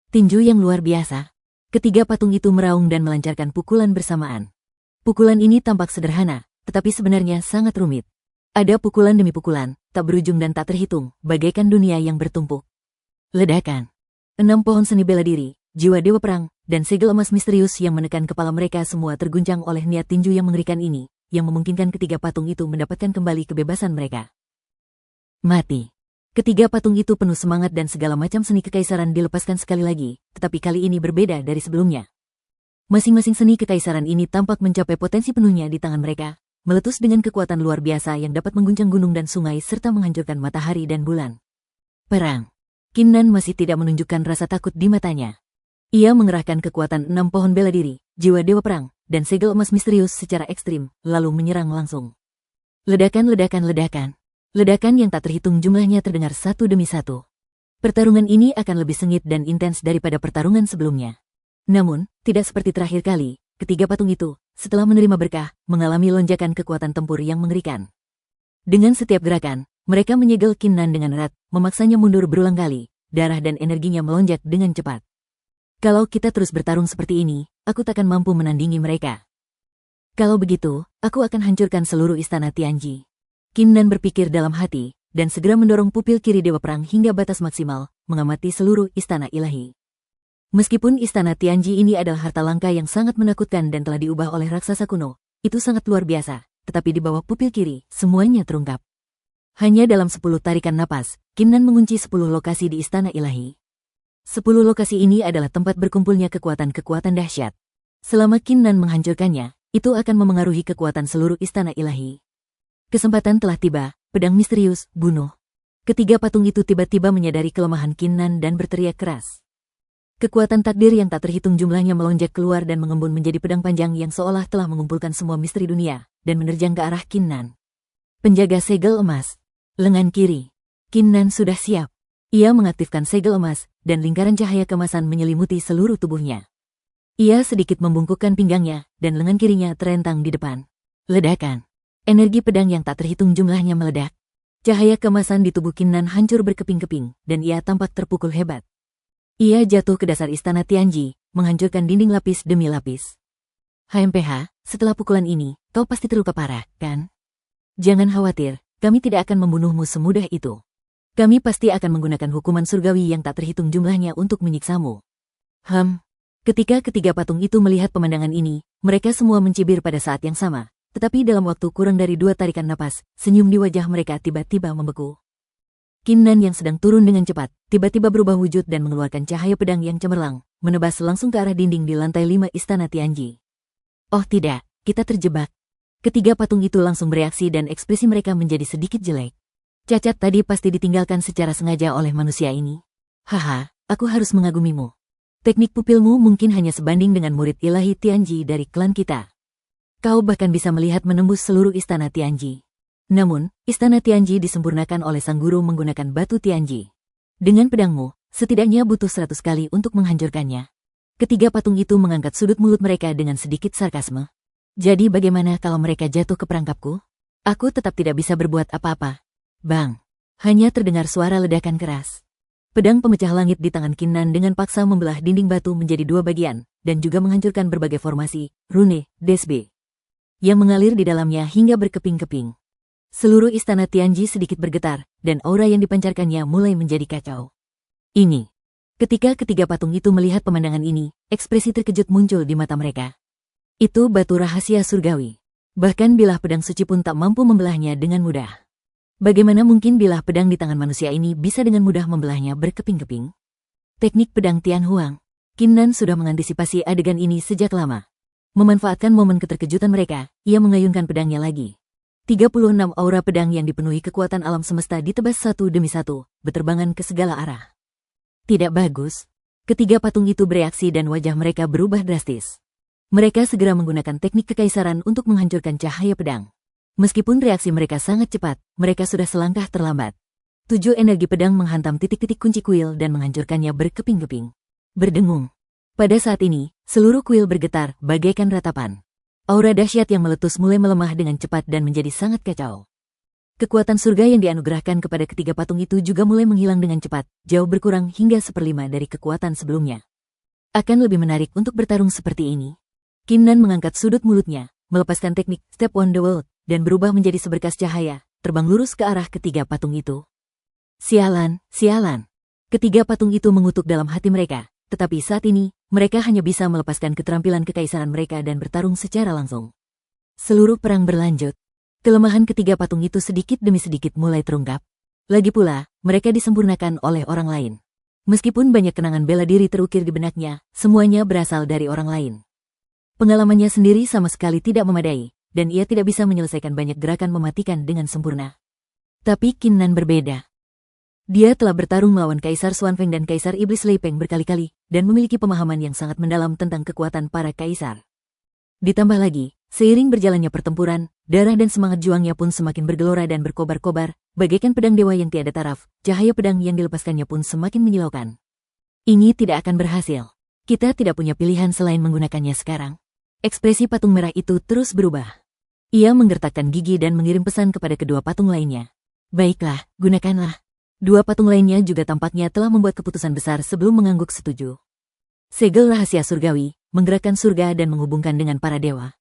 Tinju yang luar biasa. Ketiga patung itu meraung dan melancarkan pukulan bersamaan. Pukulan ini tampak sederhana, tetapi sebenarnya sangat rumit. Ada pukulan demi pukulan, tak berujung dan tak terhitung, bagaikan dunia yang bertumpuk. Ledakan. 6 pohon seni bela diri, jiwa dewa perang, dan segel emas misterius yang menekan kepala mereka semua terguncang oleh niat tinju yang mengerikan ini, yang memungkinkan ketiga patung itu mendapatkan kembali kebebasan mereka. Mati. Ketiga patung itu penuh semangat dan segala macam seni kekaisaran dilepaskan sekali lagi, tetapi kali ini berbeda dari sebelumnya. Masing-masing seni kekaisaran ini tampak mencapai potensi penuhnya di tangan mereka, meletus dengan kekuatan luar biasa yang dapat mengguncang gunung dan sungai serta menghancurkan matahari dan bulan. Perang. Qin Nan masih tidak menunjukkan rasa takut di matanya. Ia mengerahkan kekuatan 6 pohon bela diri, jiwa dewa perang, dan segel emas misterius secara ekstrim, lalu menyerang langsung. Ledakan, ledakan, ledakan. Ledakan yang tak terhitung jumlahnya terdengar satu demi satu. Pertarungan ini akan lebih sengit dan intens daripada pertarungan sebelumnya. Namun, tidak seperti terakhir kali, ketiga patung itu, setelah menerima berkah, mengalami lonjakan kekuatan tempur yang mengerikan. Dengan setiap gerakan, mereka menyegel Qin Nan dengan erat, memaksanya mundur berulang kali, darah dan energinya melonjak dengan cepat. Kalau kita terus bertarung seperti ini, aku takkan mampu menandingi mereka. Kalau begitu, aku akan hancurkan seluruh istana Tianji. Qin Nan berpikir dalam hati, dan segera mendorong pupil kiri dewa perang hingga batas maksimal, mengamati seluruh istana ilahi. Meskipun istana Tianji ini adalah harta langka yang sangat menakutkan dan telah diubah oleh raksasa kuno, itu sangat luar biasa, tetapi di bawah pupil kiri, semuanya terungkap. Hanya dalam 10 tarikan napas, Qin Nan mengunci 10 lokasi di istana ilahi. 10 lokasi ini adalah tempat berkumpulnya kekuatan-kekuatan dahsyat. Selama Qin Nan menghancurkannya, itu akan memengaruhi kekuatan seluruh istana ilahi. Kesempatan telah tiba, pedang misterius, bunuh. Ketiga patung itu tiba-tiba menyadari kelemahan Qin Nan dan berteriak keras. Kekuatan takdir yang tak terhitung jumlahnya melonjak keluar dan mengembun menjadi pedang panjang yang seolah telah mengumpulkan semua misteri dunia, dan menerjang ke arah Qin Nan. Penjaga segel emas. Lengan kiri. Qin Nan sudah siap. Ia mengaktifkan segel emas, dan lingkaran cahaya kemasan menyelimuti seluruh tubuhnya. Ia sedikit membungkukkan pinggangnya, dan lengan kirinya terentang di depan. Ledakan. Energi pedang yang tak terhitung jumlahnya meledak. Cahaya kemasan di tubuh Qin Nan hancur berkeping-keping, dan ia tampak terpukul hebat. Ia jatuh ke dasar istana Tianji, menghancurkan dinding lapis demi lapis. HMPH, setelah pukulan ini, kau pasti terluka parah, kan? Jangan khawatir, kami tidak akan membunuhmu semudah itu. Kami pasti akan menggunakan hukuman surgawi yang tak terhitung jumlahnya untuk menyiksamu. Ketika ketiga patung itu melihat pemandangan ini, mereka semua mencibir pada saat yang sama. Tetapi dalam waktu kurang dari 2 tarikan napas, senyum di wajah mereka tiba-tiba membeku. Qin Nan yang sedang turun dengan cepat, tiba-tiba berubah wujud dan mengeluarkan cahaya pedang yang cemerlang, menebas langsung ke arah dinding di lantai 5 istana Tianji. Oh tidak, kita terjebak. Ketiga patung itu langsung bereaksi dan ekspresi mereka menjadi sedikit jelek. Cacat tadi pasti ditinggalkan secara sengaja oleh manusia ini. Haha, aku harus mengagumimu. Teknik pupilmu mungkin hanya sebanding dengan murid ilahi Tianji dari klan kita. Kau bahkan bisa melihat menembus seluruh istana Tianji. Namun, istana Tianji disempurnakan oleh sang guru menggunakan batu Tianji. Dengan pedangmu, setidaknya butuh 100 kali untuk menghancurkannya. Ketiga patung itu mengangkat sudut mulut mereka dengan sedikit sarkasme. Jadi bagaimana kalau mereka jatuh ke perangkapku? Aku tetap tidak bisa berbuat apa-apa. Bang! Hanya terdengar suara ledakan keras. Pedang pemecah langit di tangan Qin Nan dengan paksa membelah dinding batu menjadi 2 bagian, dan juga menghancurkan berbagai formasi, rune, desbe, yang mengalir di dalamnya hingga berkeping-keping. Seluruh istana Tianji sedikit bergetar, dan aura yang dipancarkannya mulai menjadi kacau. Ini. Ketika ketiga patung itu melihat pemandangan ini, ekspresi terkejut muncul di mata mereka. Itu batu rahasia surgawi. Bahkan bilah pedang suci pun tak mampu membelahnya dengan mudah. Bagaimana mungkin bilah pedang di tangan manusia ini bisa dengan mudah membelahnya berkeping-keping? Teknik pedang Tian Huang. Qin Nan sudah mengantisipasi adegan ini sejak lama. Memanfaatkan momen keterkejutan mereka, ia mengayunkan pedangnya lagi. 36 aura pedang yang dipenuhi kekuatan alam semesta ditebas satu demi satu, berterbangan ke segala arah. Tidak bagus. Ketiga patung itu bereaksi dan wajah mereka berubah drastis. Mereka segera menggunakan teknik kekaisaran untuk menghancurkan cahaya pedang. Meskipun reaksi mereka sangat cepat, mereka sudah selangkah terlambat. 7 energi pedang menghantam titik-titik kunci kuil dan menghancurkannya berkeping-keping. Berdengung. Pada saat ini, seluruh kuil bergetar, bagaikan ratapan. Aura dahsyat yang meletus mulai melemah dengan cepat dan menjadi sangat kacau. Kekuatan surga yang dianugerahkan kepada ketiga patung itu juga mulai menghilang dengan cepat, jauh berkurang hingga 1/5 dari kekuatan sebelumnya. Akan lebih menarik untuk bertarung seperti ini. Qin Nan mengangkat sudut mulutnya, melepaskan teknik Step on the World, dan berubah menjadi seberkas cahaya, terbang lurus ke arah ketiga patung itu. Sialan, sialan. Ketiga patung itu mengutuk dalam hati mereka, tetapi saat ini, mereka hanya bisa melepaskan keterampilan kekaisaran mereka dan bertarung secara langsung. Seluruh perang berlanjut. Kelemahan ketiga patung itu sedikit demi sedikit mulai terungkap. Lagi pula, mereka disempurnakan oleh orang lain. Meskipun banyak kenangan bela diri terukir di benaknya, semuanya berasal dari orang lain. Pengalamannya sendiri sama sekali tidak memadai, dan ia tidak bisa menyelesaikan banyak gerakan mematikan dengan sempurna. Tapi Qin Nan berbeda. Dia telah bertarung melawan Kaisar Xuanfeng dan Kaisar Iblis Lei Peng berkali-kali, dan memiliki pemahaman yang sangat mendalam tentang kekuatan para kaisar. Ditambah lagi, seiring berjalannya pertempuran, darah dan semangat juangnya pun semakin bergelora dan berkobar-kobar, bagaikan pedang dewa yang tiada taraf, cahaya pedang yang dilepaskannya pun semakin menyilaukan. Ini tidak akan berhasil. Kita tidak punya pilihan selain menggunakannya sekarang. Ekspresi patung merah itu terus berubah. Ia menggertakkan gigi dan mengirim pesan kepada kedua patung lainnya. Baiklah, gunakanlah. 2 patung lainnya juga tampaknya telah membuat keputusan besar sebelum mengangguk setuju. Segel rahasia surgawi, menggerakkan surga dan menghubungkan dengan para dewa.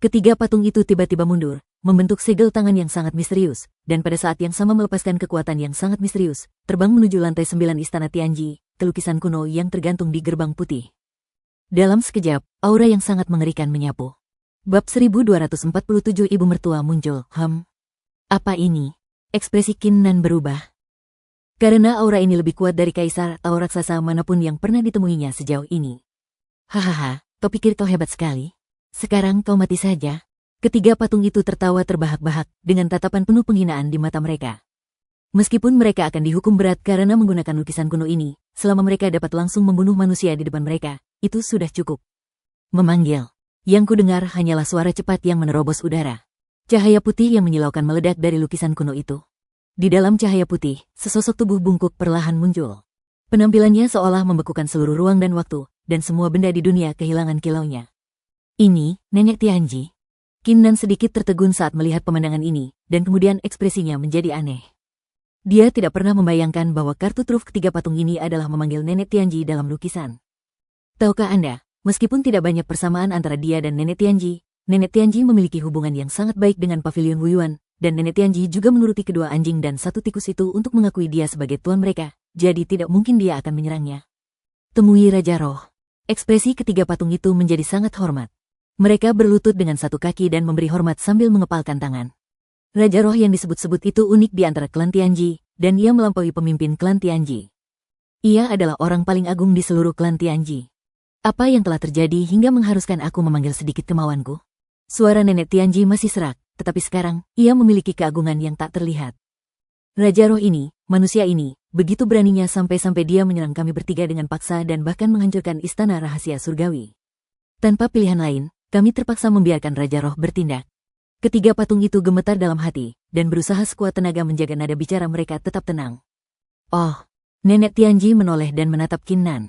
Ketiga patung itu tiba-tiba mundur, membentuk segel tangan yang sangat misterius, dan pada saat yang sama melepaskan kekuatan yang sangat misterius, terbang menuju lantai 9 Istana Tianji, ke lukisan kuno yang tergantung di gerbang putih. Dalam sekejap, aura yang sangat mengerikan menyapu. Bab 1247 Ibu Mertua muncul. Apa ini? Ekspresi Qin Nan berubah. Karena aura ini lebih kuat dari kaisar atau raksasa manapun yang pernah ditemuinya sejauh ini. Hahaha, kau pikir kau hebat sekali? Sekarang kau mati saja. Ketiga patung itu tertawa terbahak-bahak dengan tatapan penuh penghinaan di mata mereka. Meskipun mereka akan dihukum berat karena menggunakan lukisan kuno ini, selama mereka dapat langsung membunuh manusia di depan mereka, itu sudah cukup. Memanggil. Yang kudengar hanyalah suara cepat yang menerobos udara. Cahaya putih yang menyilaukan meledak dari lukisan kuno itu. Di dalam cahaya putih, sesosok tubuh bungkuk perlahan muncul. Penampilannya seolah membekukan seluruh ruang dan waktu, dan semua benda di dunia kehilangan kilaunya. Ini, Nenek Tianji. Qin Nan sedikit tertegun saat melihat pemandangan ini, dan kemudian ekspresinya menjadi aneh. Dia tidak pernah membayangkan bahwa kartu truf ketiga patung ini adalah memanggil Nenek Tianji dalam lukisan. Tahukah Anda, meskipun tidak banyak persamaan antara dia dan Nenek Tianji memiliki hubungan yang sangat baik dengan Pavilion Wuyuan, dan Nenek Tianji juga menuruti kedua anjing dan satu tikus itu untuk mengakui dia sebagai tuan mereka, jadi tidak mungkin dia akan menyerangnya. Temui Raja Roh. Ekspresi ketiga patung itu menjadi sangat hormat. Mereka berlutut dengan satu kaki dan memberi hormat sambil mengepalkan tangan. Raja Roh yang disebut-sebut itu unik di antara klan Tianji, dan ia melampaui pemimpin klan Tianji. Ia adalah orang paling agung di seluruh klan Tianji. Apa yang telah terjadi hingga mengharuskan aku memanggil sedikit kemauanku? Suara Nenek Tianji masih serak, tetapi sekarang, ia memiliki keagungan yang tak terlihat. Raja Roh ini, manusia ini, begitu beraninya sampai-sampai dia menyerang kami bertiga dengan paksa dan bahkan menghancurkan istana rahasia surgawi. Tanpa pilihan lain, kami terpaksa membiarkan Raja Roh bertindak. Ketiga patung itu gemetar dalam hati, dan berusaha sekuat tenaga menjaga nada bicara mereka tetap tenang. Oh, Nenek Tianji menoleh dan menatap Qin Nan.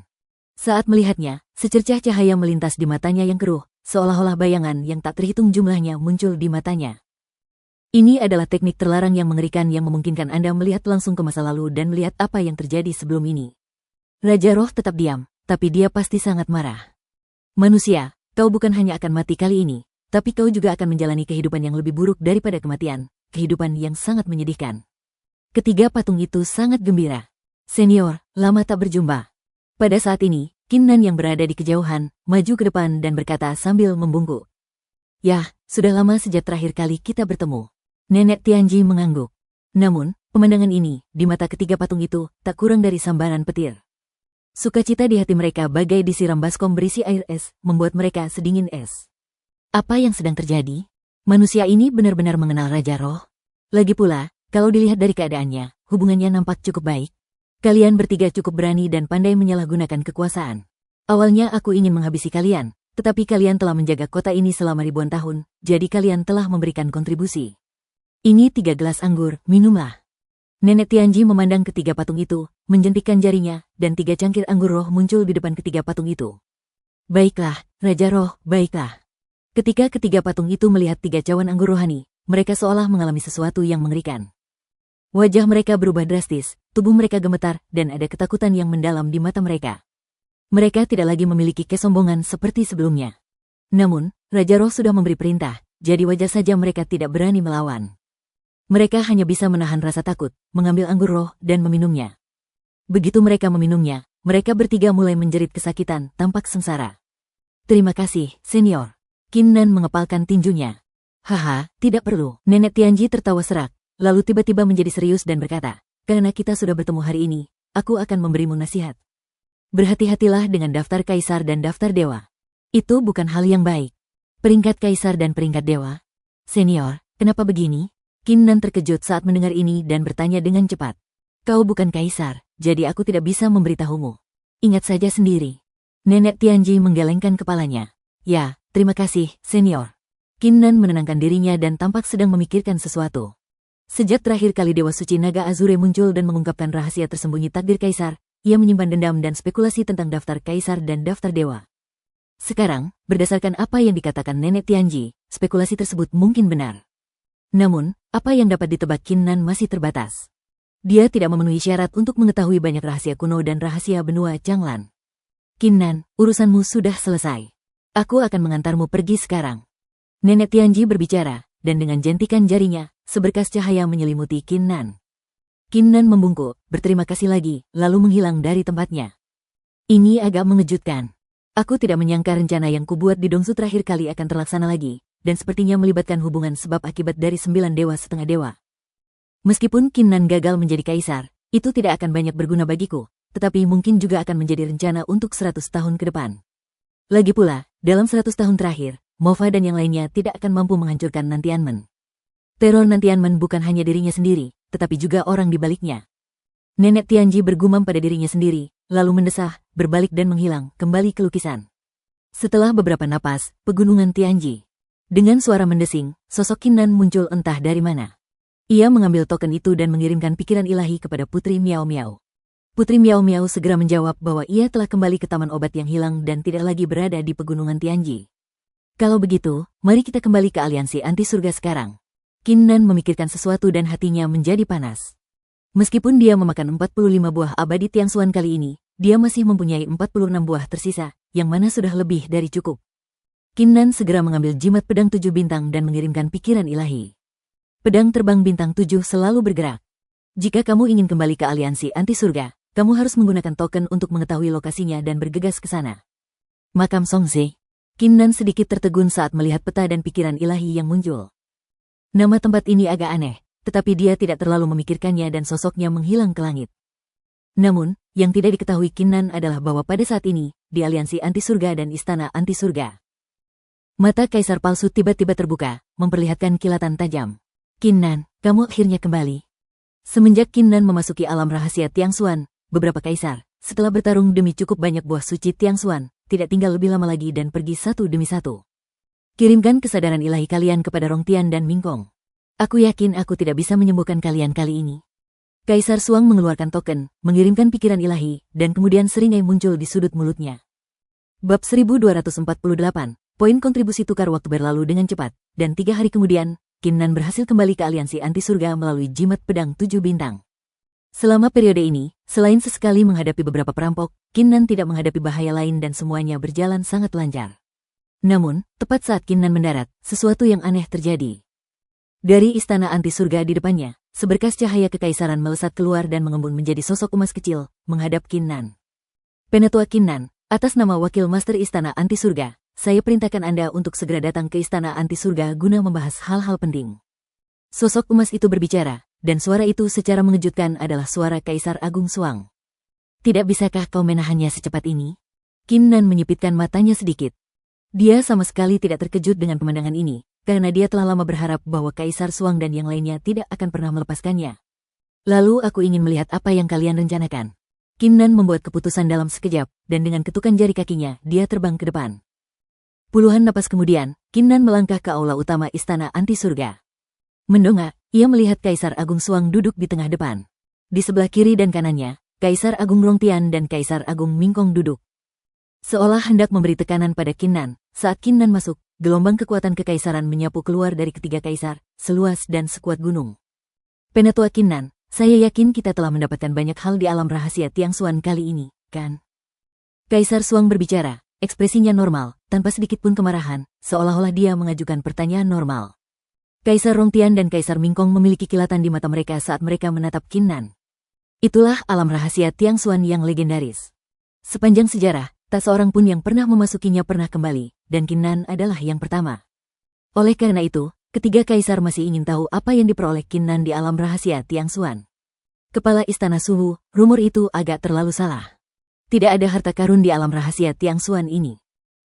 Saat melihatnya, secercah cahaya melintas di matanya yang keruh, seolah-olah bayangan yang tak terhitung jumlahnya muncul di matanya. Ini adalah teknik terlarang yang mengerikan yang memungkinkan Anda melihat langsung ke masa lalu dan melihat apa yang terjadi sebelum ini. Raja Roh tetap diam, tapi dia pasti sangat marah. Manusia, kau bukan hanya akan mati kali ini, tapi kau juga akan menjalani kehidupan yang lebih buruk daripada kematian, kehidupan yang sangat menyedihkan. Ketiga patung itu sangat gembira. Senior, lama tak berjumpa. Pada saat ini, Qin Nan yang berada di kejauhan, maju ke depan dan berkata sambil membungkuk. Yah, sudah lama sejak terakhir kali kita bertemu. Nenek Tianji mengangguk. Namun, pemandangan ini, di mata ketiga patung itu, tak kurang dari sambaran petir. Sukacita di hati mereka bagai disiram baskom berisi air es, membuat mereka sedingin es. Apa yang sedang terjadi? Manusia ini benar-benar mengenal Raja Roh. Lagi pula, kalau dilihat dari keadaannya, hubungannya nampak cukup baik. Kalian bertiga cukup berani dan pandai menyalahgunakan kekuasaan. Awalnya aku ingin menghabisi kalian, tetapi kalian telah menjaga kota ini selama ribuan tahun, jadi kalian telah memberikan kontribusi. Ini 3 gelas anggur, minumlah. Nenek Tianji memandang ketiga patung itu, menjentikkan jarinya, dan 3 cangkir anggur roh muncul di depan ketiga patung itu. Baiklah, Raja Roh, baiklah. Ketika ketiga patung itu melihat 3 cawan anggur rohani, mereka seolah mengalami sesuatu yang mengerikan. Wajah mereka berubah drastis, tubuh mereka gemetar, dan ada ketakutan yang mendalam di mata mereka. Mereka tidak lagi memiliki kesombongan seperti sebelumnya. Namun, Raja Roh sudah memberi perintah, jadi wajar saja mereka tidak berani melawan. Mereka hanya bisa menahan rasa takut, mengambil anggur roh, dan meminumnya. Begitu mereka meminumnya, mereka bertiga mulai menjerit kesakitan, tampak sengsara. Terima kasih, senior. Qin Nan mengepalkan tinjunya. Haha, tidak perlu. Nenek Tianji tertawa serak, lalu tiba-tiba menjadi serius dan berkata, karena kita sudah bertemu hari ini, aku akan memberimu nasihat. Berhati-hatilah dengan daftar kaisar dan daftar dewa. Itu bukan hal yang baik. Peringkat kaisar dan peringkat dewa. Senior, kenapa begini? Qin Nan terkejut saat mendengar ini dan bertanya dengan cepat. Kau bukan kaisar, jadi aku tidak bisa memberitahumu. Ingat saja sendiri. Nenek Tianji menggelengkan kepalanya. Ya, terima kasih, senior. Qin Nan menenangkan dirinya dan tampak sedang memikirkan sesuatu. Sejak terakhir kali Dewa Suci Naga Azure muncul dan mengungkapkan rahasia tersembunyi takdir kaisar, ia menyimpan dendam dan spekulasi tentang daftar kaisar dan daftar dewa. Sekarang, berdasarkan apa yang dikatakan Nenek Tianji, spekulasi tersebut mungkin benar. Namun, apa yang dapat ditebak Qin Nan masih terbatas. Dia tidak memenuhi syarat untuk mengetahui banyak rahasia kuno dan rahasia benua Changlan. Qin Nan, urusanmu sudah selesai. Aku akan mengantarmu pergi sekarang. Nenek Tianji berbicara, dan dengan jentikan jarinya, seberkas cahaya menyelimuti Qin Nan. Qin Nan membungkuk, berterima kasih lagi, lalu menghilang dari tempatnya. Ini agak mengejutkan. Aku tidak menyangka rencana yang kubuat di Dongsu terakhir kali akan terlaksana lagi, dan sepertinya melibatkan hubungan sebab akibat dari 9 dewa setengah dewa. Meskipun Qin Nan gagal menjadi kaisar, itu tidak akan banyak berguna bagiku, tetapi mungkin juga akan menjadi rencana untuk 100 tahun ke depan. Lagi pula, dalam 100 tahun terakhir, Mova dan yang lainnya tidak akan mampu menghancurkan Nantianmen. Teror Nantianmen bukan hanya dirinya sendiri, tetapi juga orang di baliknya. Nenek Tianji bergumam pada dirinya sendiri, lalu mendesah, berbalik dan menghilang, kembali ke lukisan. Setelah beberapa napas, pegunungan Tianji. Dengan suara mendesing, sosok Qin Nan muncul entah dari mana. Ia mengambil token itu dan mengirimkan pikiran ilahi kepada Putri Miao Miao. Putri Miao Miao segera menjawab bahwa ia telah kembali ke taman obat yang hilang dan tidak lagi berada di pegunungan Tianji. Kalau begitu, mari kita kembali ke aliansi anti surga sekarang. Qin Nan memikirkan sesuatu dan hatinya menjadi panas. Meskipun dia memakan 45 buah abadi Tiangsuan kali ini, dia masih mempunyai 46 buah tersisa, yang mana sudah lebih dari cukup. Qin Nan segera mengambil jimat pedang 7 bintang dan mengirimkan pikiran ilahi. Pedang terbang bintang 7 selalu bergerak. Jika kamu ingin kembali ke aliansi anti surga, kamu harus menggunakan token untuk mengetahui lokasinya dan bergegas ke sana. Makam Songze. Qin Nan sedikit tertegun saat melihat peta dan pikiran ilahi yang muncul. Nama tempat ini agak aneh, tetapi dia tidak terlalu memikirkannya dan sosoknya menghilang ke langit. Namun, yang tidak diketahui Qin Nan adalah bahwa pada saat ini, di aliansi anti surga dan istana anti surga. Mata kaisar palsu tiba-tiba terbuka, memperlihatkan kilatan tajam. Qin Nan, kamu akhirnya kembali. Semenjak Qin Nan memasuki alam rahasia Tiangsuan, beberapa kaisar, setelah bertarung demi cukup banyak buah suci Tiangsuan, tidak tinggal lebih lama lagi dan pergi satu demi satu. Kirimkan kesadaran ilahi kalian kepada Rongtian dan Mingkong. Aku yakin aku tidak bisa menyembuhkan kalian kali ini. Kaisar Suang mengeluarkan token, mengirimkan pikiran ilahi, dan kemudian seringai muncul di sudut mulutnya. Bab 1248, poin kontribusi tukar waktu berlalu dengan cepat, dan 3 hari kemudian, Qin Nan berhasil kembali ke aliansi anti surga melalui jimat pedang 7 bintang. Selama periode ini, selain sesekali menghadapi beberapa perampok, Qin Nan tidak menghadapi bahaya lain dan semuanya berjalan sangat lancar. Namun, tepat saat Qin Nan mendarat, sesuatu yang aneh terjadi. Dari istana anti surga di depannya, seberkas cahaya kekaisaran melesat keluar dan mengembun menjadi sosok emas kecil, menghadap Qin Nan. Penatua Qin Nan, atas nama wakil master istana anti surga, saya perintahkan Anda untuk segera datang ke istana anti surga guna membahas hal-hal penting. Sosok emas itu berbicara, dan suara itu secara mengejutkan adalah suara Kaisar Agung Suang. Tidak bisakah kau menahannya secepat ini? Qin Nan menyipitkan matanya sedikit. Dia sama sekali tidak terkejut dengan pemandangan ini, karena dia telah lama berharap bahwa Kaisar Suang dan yang lainnya tidak akan pernah melepaskannya. Lalu aku ingin melihat apa yang kalian rencanakan. Qin Nan membuat keputusan dalam sekejap, dan dengan ketukan jari kakinya, dia terbang ke depan. Puluhan napas kemudian, Qin Nan melangkah ke aula utama istana anti surga. Mendongak, ia melihat Kaisar Agung Suang duduk di tengah depan. Di sebelah kiri dan kanannya, Kaisar Agung Rongtian dan Kaisar Agung Mingkong duduk. Seolah hendak memberi tekanan pada Qin Nan, saat Qin Nan masuk, gelombang kekuatan kekaisaran menyapu keluar dari ketiga kaisar, seluas dan sekuat gunung. Penatua Qin Nan, saya yakin kita telah mendapatkan banyak hal di alam rahasia Tiangsuan kali ini, kan? Kaisar Suang berbicara, ekspresinya normal, tanpa sedikit pun kemarahan, seolah-olah dia mengajukan pertanyaan normal. Kaisar Rongtian dan Kaisar Mingkong memiliki kilatan di mata mereka saat mereka menatap Qin Nan. Itulah alam rahasia Tiangsuan yang legendaris. Sepanjang sejarah, tak seorang pun yang pernah memasukinya pernah kembali, dan Qin Nan adalah yang pertama. Oleh karena itu, ketiga kaisar masih ingin tahu apa yang diperoleh Qin Nan di alam rahasia Tiangsuan. Kepala Istana Suhu, rumor itu agak terlalu salah. Tidak ada harta karun di alam rahasia Tiangsuan ini.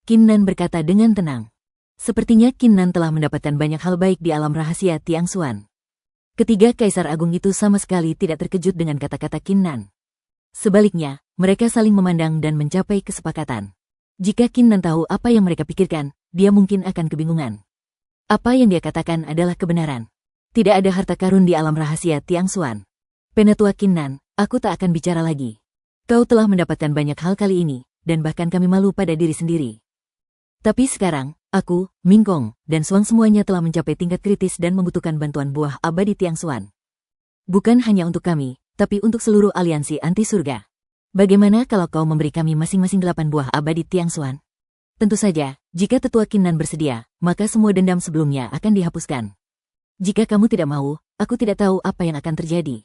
Qin Nan berkata dengan tenang. Sepertinya Qin Nan telah mendapatkan banyak hal baik di alam rahasia Tiangsuan. Ketiga kaisar agung itu sama sekali tidak terkejut dengan kata-kata Qin Nan. Sebaliknya, mereka saling memandang dan mencapai kesepakatan. Jika Qin Nan tahu apa yang mereka pikirkan, dia mungkin akan kebingungan. Apa yang dia katakan adalah kebenaran. Tidak ada harta karun di alam rahasia Tiangsuan. Penatua Qin Nan, aku tak akan bicara lagi. Kau telah mendapatkan banyak hal kali ini, dan bahkan kami malu pada diri sendiri. Tapi sekarang, aku, Mingkong, dan Suang semuanya telah mencapai tingkat kritis dan membutuhkan bantuan buah abadi Tiangsuan. Bukan hanya untuk kami, tapi untuk seluruh aliansi anti surga. Bagaimana kalau kau memberi kami masing-masing 8 buah abadi Tiangsuan? Tentu saja, jika tetua Qin Nan bersedia, maka semua dendam sebelumnya akan dihapuskan. Jika kamu tidak mau, aku tidak tahu apa yang akan terjadi.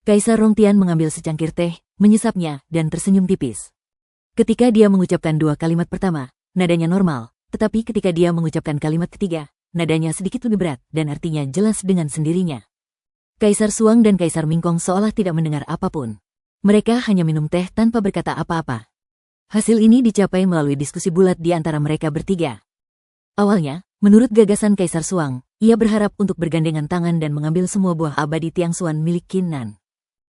Kaisar Rongtian mengambil secangkir teh, menyesapnya, dan tersenyum tipis. Ketika dia mengucapkan dua kalimat pertama, nadanya normal, tetapi ketika dia mengucapkan kalimat ketiga, nadanya sedikit lebih berat dan artinya jelas dengan sendirinya. Kaisar Suang dan Kaisar Mingkong seolah tidak mendengar apapun. Mereka hanya minum teh tanpa berkata apa-apa. Hasil ini dicapai melalui diskusi bulat di antara mereka bertiga. Awalnya, menurut gagasan Kaisar Suang, ia berharap untuk bergandengan tangan dan mengambil semua buah abadi Tiangsuan milik Qin Nan.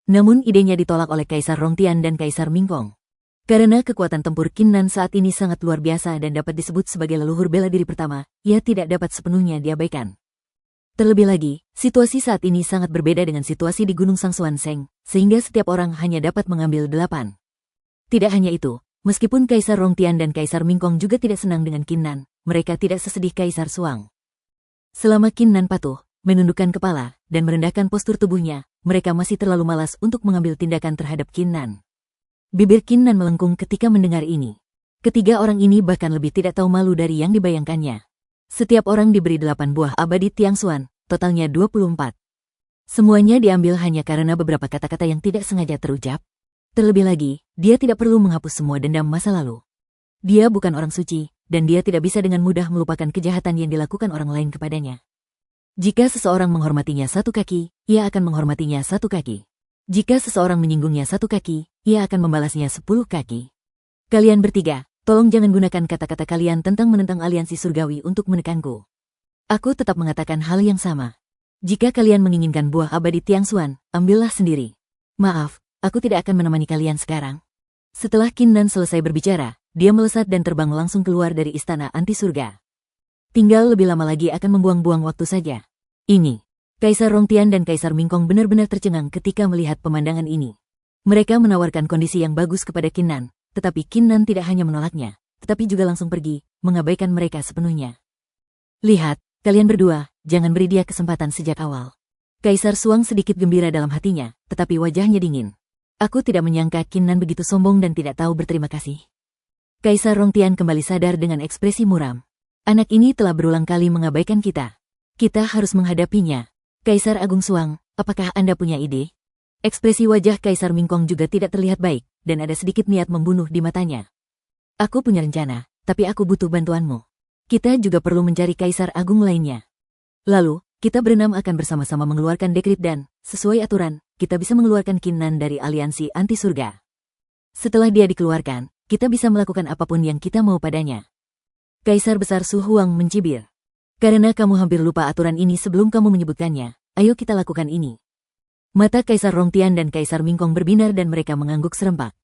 Namun idenya ditolak oleh Kaisar Rongtian dan Kaisar Mingkong. Karena kekuatan tempur Qin Nan saat ini sangat luar biasa dan dapat disebut sebagai leluhur bela diri pertama, ia tidak dapat sepenuhnya diabaikan. Terlebih lagi, situasi saat ini sangat berbeda dengan situasi di Gunung Sangsuan Seng, sehingga setiap orang hanya dapat mengambil 8. Tidak hanya itu, meskipun Kaisar Rongtian dan Kaisar Mingkong juga tidak senang dengan Qin Nan, mereka tidak sesedih Kaisar Suang. Selama Qin Nan patuh, menundukkan kepala, dan merendahkan postur tubuhnya, mereka masih terlalu malas untuk mengambil tindakan terhadap Qin Nan. Bibir Qin Nan melengkung ketika mendengar ini. Ketiga orang ini bahkan lebih tidak tahu malu dari yang dibayangkannya. Setiap orang diberi 8 buah abadi Tiangsuan, totalnya 24. Semuanya diambil hanya karena beberapa kata-kata yang tidak sengaja terucap. Terlebih lagi, dia tidak perlu menghapus semua dendam masa lalu. Dia bukan orang suci, dan dia tidak bisa dengan mudah melupakan kejahatan yang dilakukan orang lain kepadanya. Jika seseorang menghormatinya satu kaki, ia akan menghormatinya satu kaki. Jika seseorang menyinggungnya satu kaki, ia akan membalasnya 10 kaki. Kalian bertiga, tolong jangan gunakan kata-kata kalian tentang menentang aliansi surgawi untuk menekanku. Aku tetap mengatakan hal yang sama. Jika kalian menginginkan buah abadi Tiangsuan, ambillah sendiri. Maaf, aku tidak akan menemani kalian sekarang. Setelah Qin Nan selesai berbicara, dia melesat dan terbang langsung keluar dari istana anti surga. Tinggal lebih lama lagi akan membuang-buang waktu saja. Ini, Kaisar Rongtian dan Kaisar Mingkong benar-benar tercengang ketika melihat pemandangan ini. Mereka menawarkan kondisi yang bagus kepada Qin Nan, tetapi Qin Nan tidak hanya menolaknya, tetapi juga langsung pergi, mengabaikan mereka sepenuhnya. Lihat, kalian berdua, jangan beri dia kesempatan sejak awal. Kaisar Suang sedikit gembira dalam hatinya, tetapi wajahnya dingin. Aku tidak menyangka Qin Nan begitu sombong dan tidak tahu berterima kasih. Kaisar Rongtian kembali sadar dengan ekspresi muram. Anak ini telah berulang kali mengabaikan kita. Kita harus menghadapinya. Kaisar Agung Suang, apakah Anda punya ide? Ekspresi wajah Kaisar Mingkong juga tidak terlihat baik, dan ada sedikit niat membunuh di matanya. Aku punya rencana, tapi aku butuh bantuanmu. Kita juga perlu mencari Kaisar Agung lainnya. Lalu, kita berenam akan bersama-sama mengeluarkan dekrit dan, sesuai aturan, kita bisa mengeluarkan Qin Nan dari aliansi anti surga. Setelah dia dikeluarkan, kita bisa melakukan apapun yang kita mau padanya. Kaisar Besar Su Huang mencibir. Karena kamu hampir lupa aturan ini sebelum kamu menyebutkannya, ayo kita lakukan ini. Mata Kaisar Rongtian dan Kaisar Mingkong berbinar dan mereka mengangguk serempak.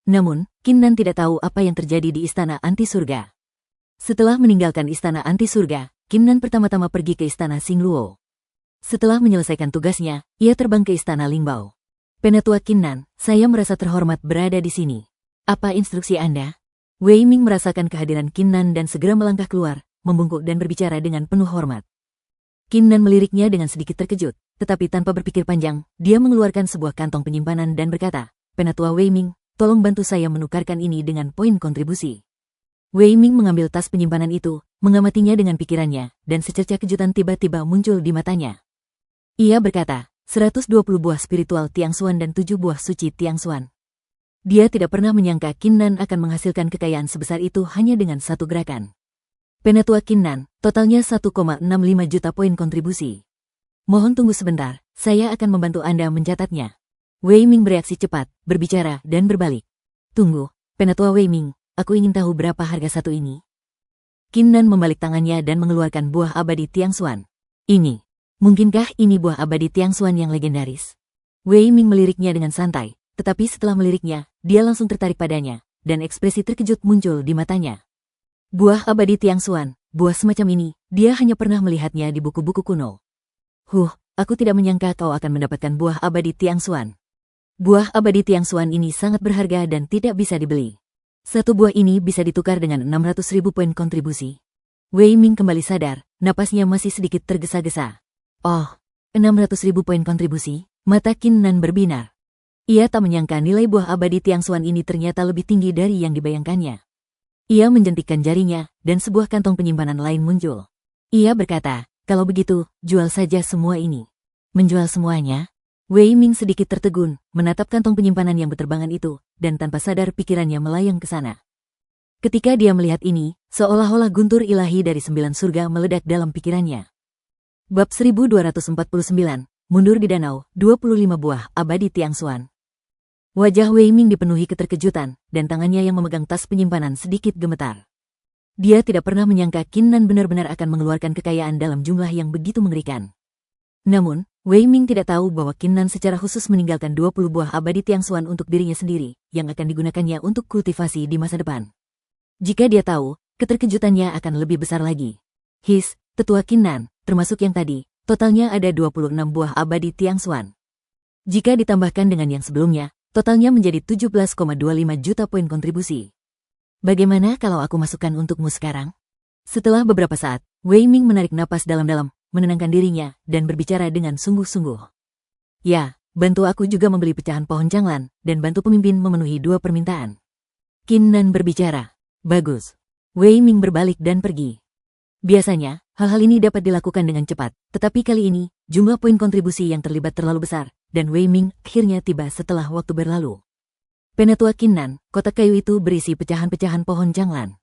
Namun, Qin Nan tidak tahu apa yang terjadi di istana anti surga. Setelah meninggalkan istana anti surga, Qin Nan pertama-tama pergi ke istana Xingluo. Setelah menyelesaikan tugasnya, ia terbang ke istana Lingbao. Penatua Qin Nan, saya merasa terhormat berada di sini. Apa instruksi Anda? Wei Ming merasakan kehadiran Qin Nan dan segera melangkah keluar, membungkuk dan berbicara dengan penuh hormat. Qin Nan meliriknya dengan sedikit terkejut, tetapi tanpa berpikir panjang, dia mengeluarkan sebuah kantong penyimpanan dan berkata, Penatua Wei Ming, tolong bantu saya menukarkan ini dengan poin kontribusi. Wei Ming mengambil tas penyimpanan itu, mengamatinya dengan pikirannya, dan secerca kejutan tiba-tiba muncul di matanya. Ia berkata, 120 buah spiritual Tiangsuan dan 7 buah suci Tiangsuan. Dia tidak pernah menyangka Qin Nan akan menghasilkan kekayaan sebesar itu hanya dengan satu gerakan. Penatua Qin Nan, totalnya 1,65 juta poin kontribusi. Mohon tunggu sebentar, saya akan membantu Anda mencatatnya. Wei Ming bereaksi cepat, berbicara, dan berbalik. Tunggu, Penatua Wei Ming, aku ingin tahu berapa harga satu ini. Qin Nan membalik tangannya dan mengeluarkan buah abadi Tiangsuan. Ini, mungkinkah ini buah abadi Tiangsuan yang legendaris? Wei Ming meliriknya dengan santai, tetapi setelah meliriknya, dia langsung tertarik padanya, dan ekspresi terkejut muncul di matanya. Buah abadi Tiangsuan, buah semacam ini, dia hanya pernah melihatnya di buku-buku kuno. Aku tidak menyangka kau akan mendapatkan buah abadi Tiangsuan. Buah abadi Tiangsuan ini sangat berharga dan tidak bisa dibeli. Satu buah ini bisa ditukar dengan 600.000 poin kontribusi. Wei Ming kembali sadar, napasnya masih sedikit tergesa-gesa. Oh, 600.000 poin kontribusi, mata Qin Nan berbinar. Ia tak menyangka nilai buah abadi Tiangsuan ini ternyata lebih tinggi dari yang dibayangkannya. Ia menjentikkan jarinya, dan sebuah kantong penyimpanan lain muncul. Ia berkata, Kalau begitu, jual saja semua ini. Menjual semuanya? Wei Ming sedikit tertegun, menatap kantong penyimpanan yang berterbangan itu, dan tanpa sadar pikirannya melayang ke sana. Ketika dia melihat ini, seolah-olah guntur ilahi dari 9 surga meledak dalam pikirannya. Bab 1249, mundur di danau, 25 buah abadi Tiangxuan. Wajah Wei Ming dipenuhi keterkejutan, dan tangannya yang memegang tas penyimpanan sedikit gemetar. Dia tidak pernah menyangka Qin Nan benar-benar akan mengeluarkan kekayaan dalam jumlah yang begitu mengerikan. Namun, Wei Ming tidak tahu bahwa Qin Nan secara khusus meninggalkan 20 buah abadi Tiangxuan untuk dirinya sendiri, yang akan digunakannya untuk kultivasi di masa depan. Jika dia tahu, keterkejutannya akan lebih besar lagi. Tetua Qin Nan, termasuk yang tadi, totalnya ada 26 buah abadi Tiangxuan. Jika ditambahkan dengan yang sebelumnya, totalnya menjadi 17,25 juta poin kontribusi. Bagaimana kalau aku masukkan untukmu sekarang? Setelah beberapa saat, Wei Ming menarik napas dalam-dalam, menenangkan dirinya, dan berbicara dengan sungguh-sungguh. Ya, bantu aku juga membeli pecahan pohon janglan, dan bantu pemimpin memenuhi 2 permintaan. Qin Nan berbicara. Bagus. Wei Ming berbalik dan pergi. Biasanya, hal-hal ini dapat dilakukan dengan cepat, tetapi kali ini, jumlah poin kontribusi yang terlibat terlalu besar, dan Wei Ming akhirnya tiba setelah waktu berlalu. Penatua Qin Nan, kotak kayu itu berisi pecahan-pecahan pohon janglan.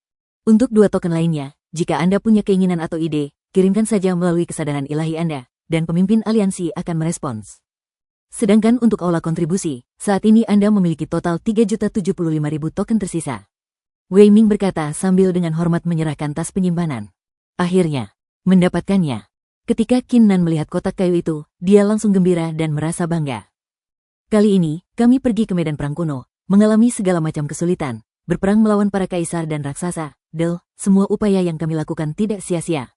Untuk 2 token lainnya, jika Anda punya keinginan atau ide, kirimkan saja melalui kesadaran ilahi Anda, dan pemimpin aliansi akan merespons. Sedangkan untuk aula kontribusi, saat ini Anda memiliki total 3.075.000 token tersisa. Wei Ming berkata sambil dengan hormat menyerahkan tas penyimpanan. Akhirnya, mendapatkannya. Ketika Qin Nan melihat kotak kayu itu, dia langsung gembira dan merasa bangga. Kali ini, kami pergi ke medan perang kuno, mengalami segala macam kesulitan, berperang melawan para kaisar dan raksasa, semua upaya yang kami lakukan tidak sia-sia.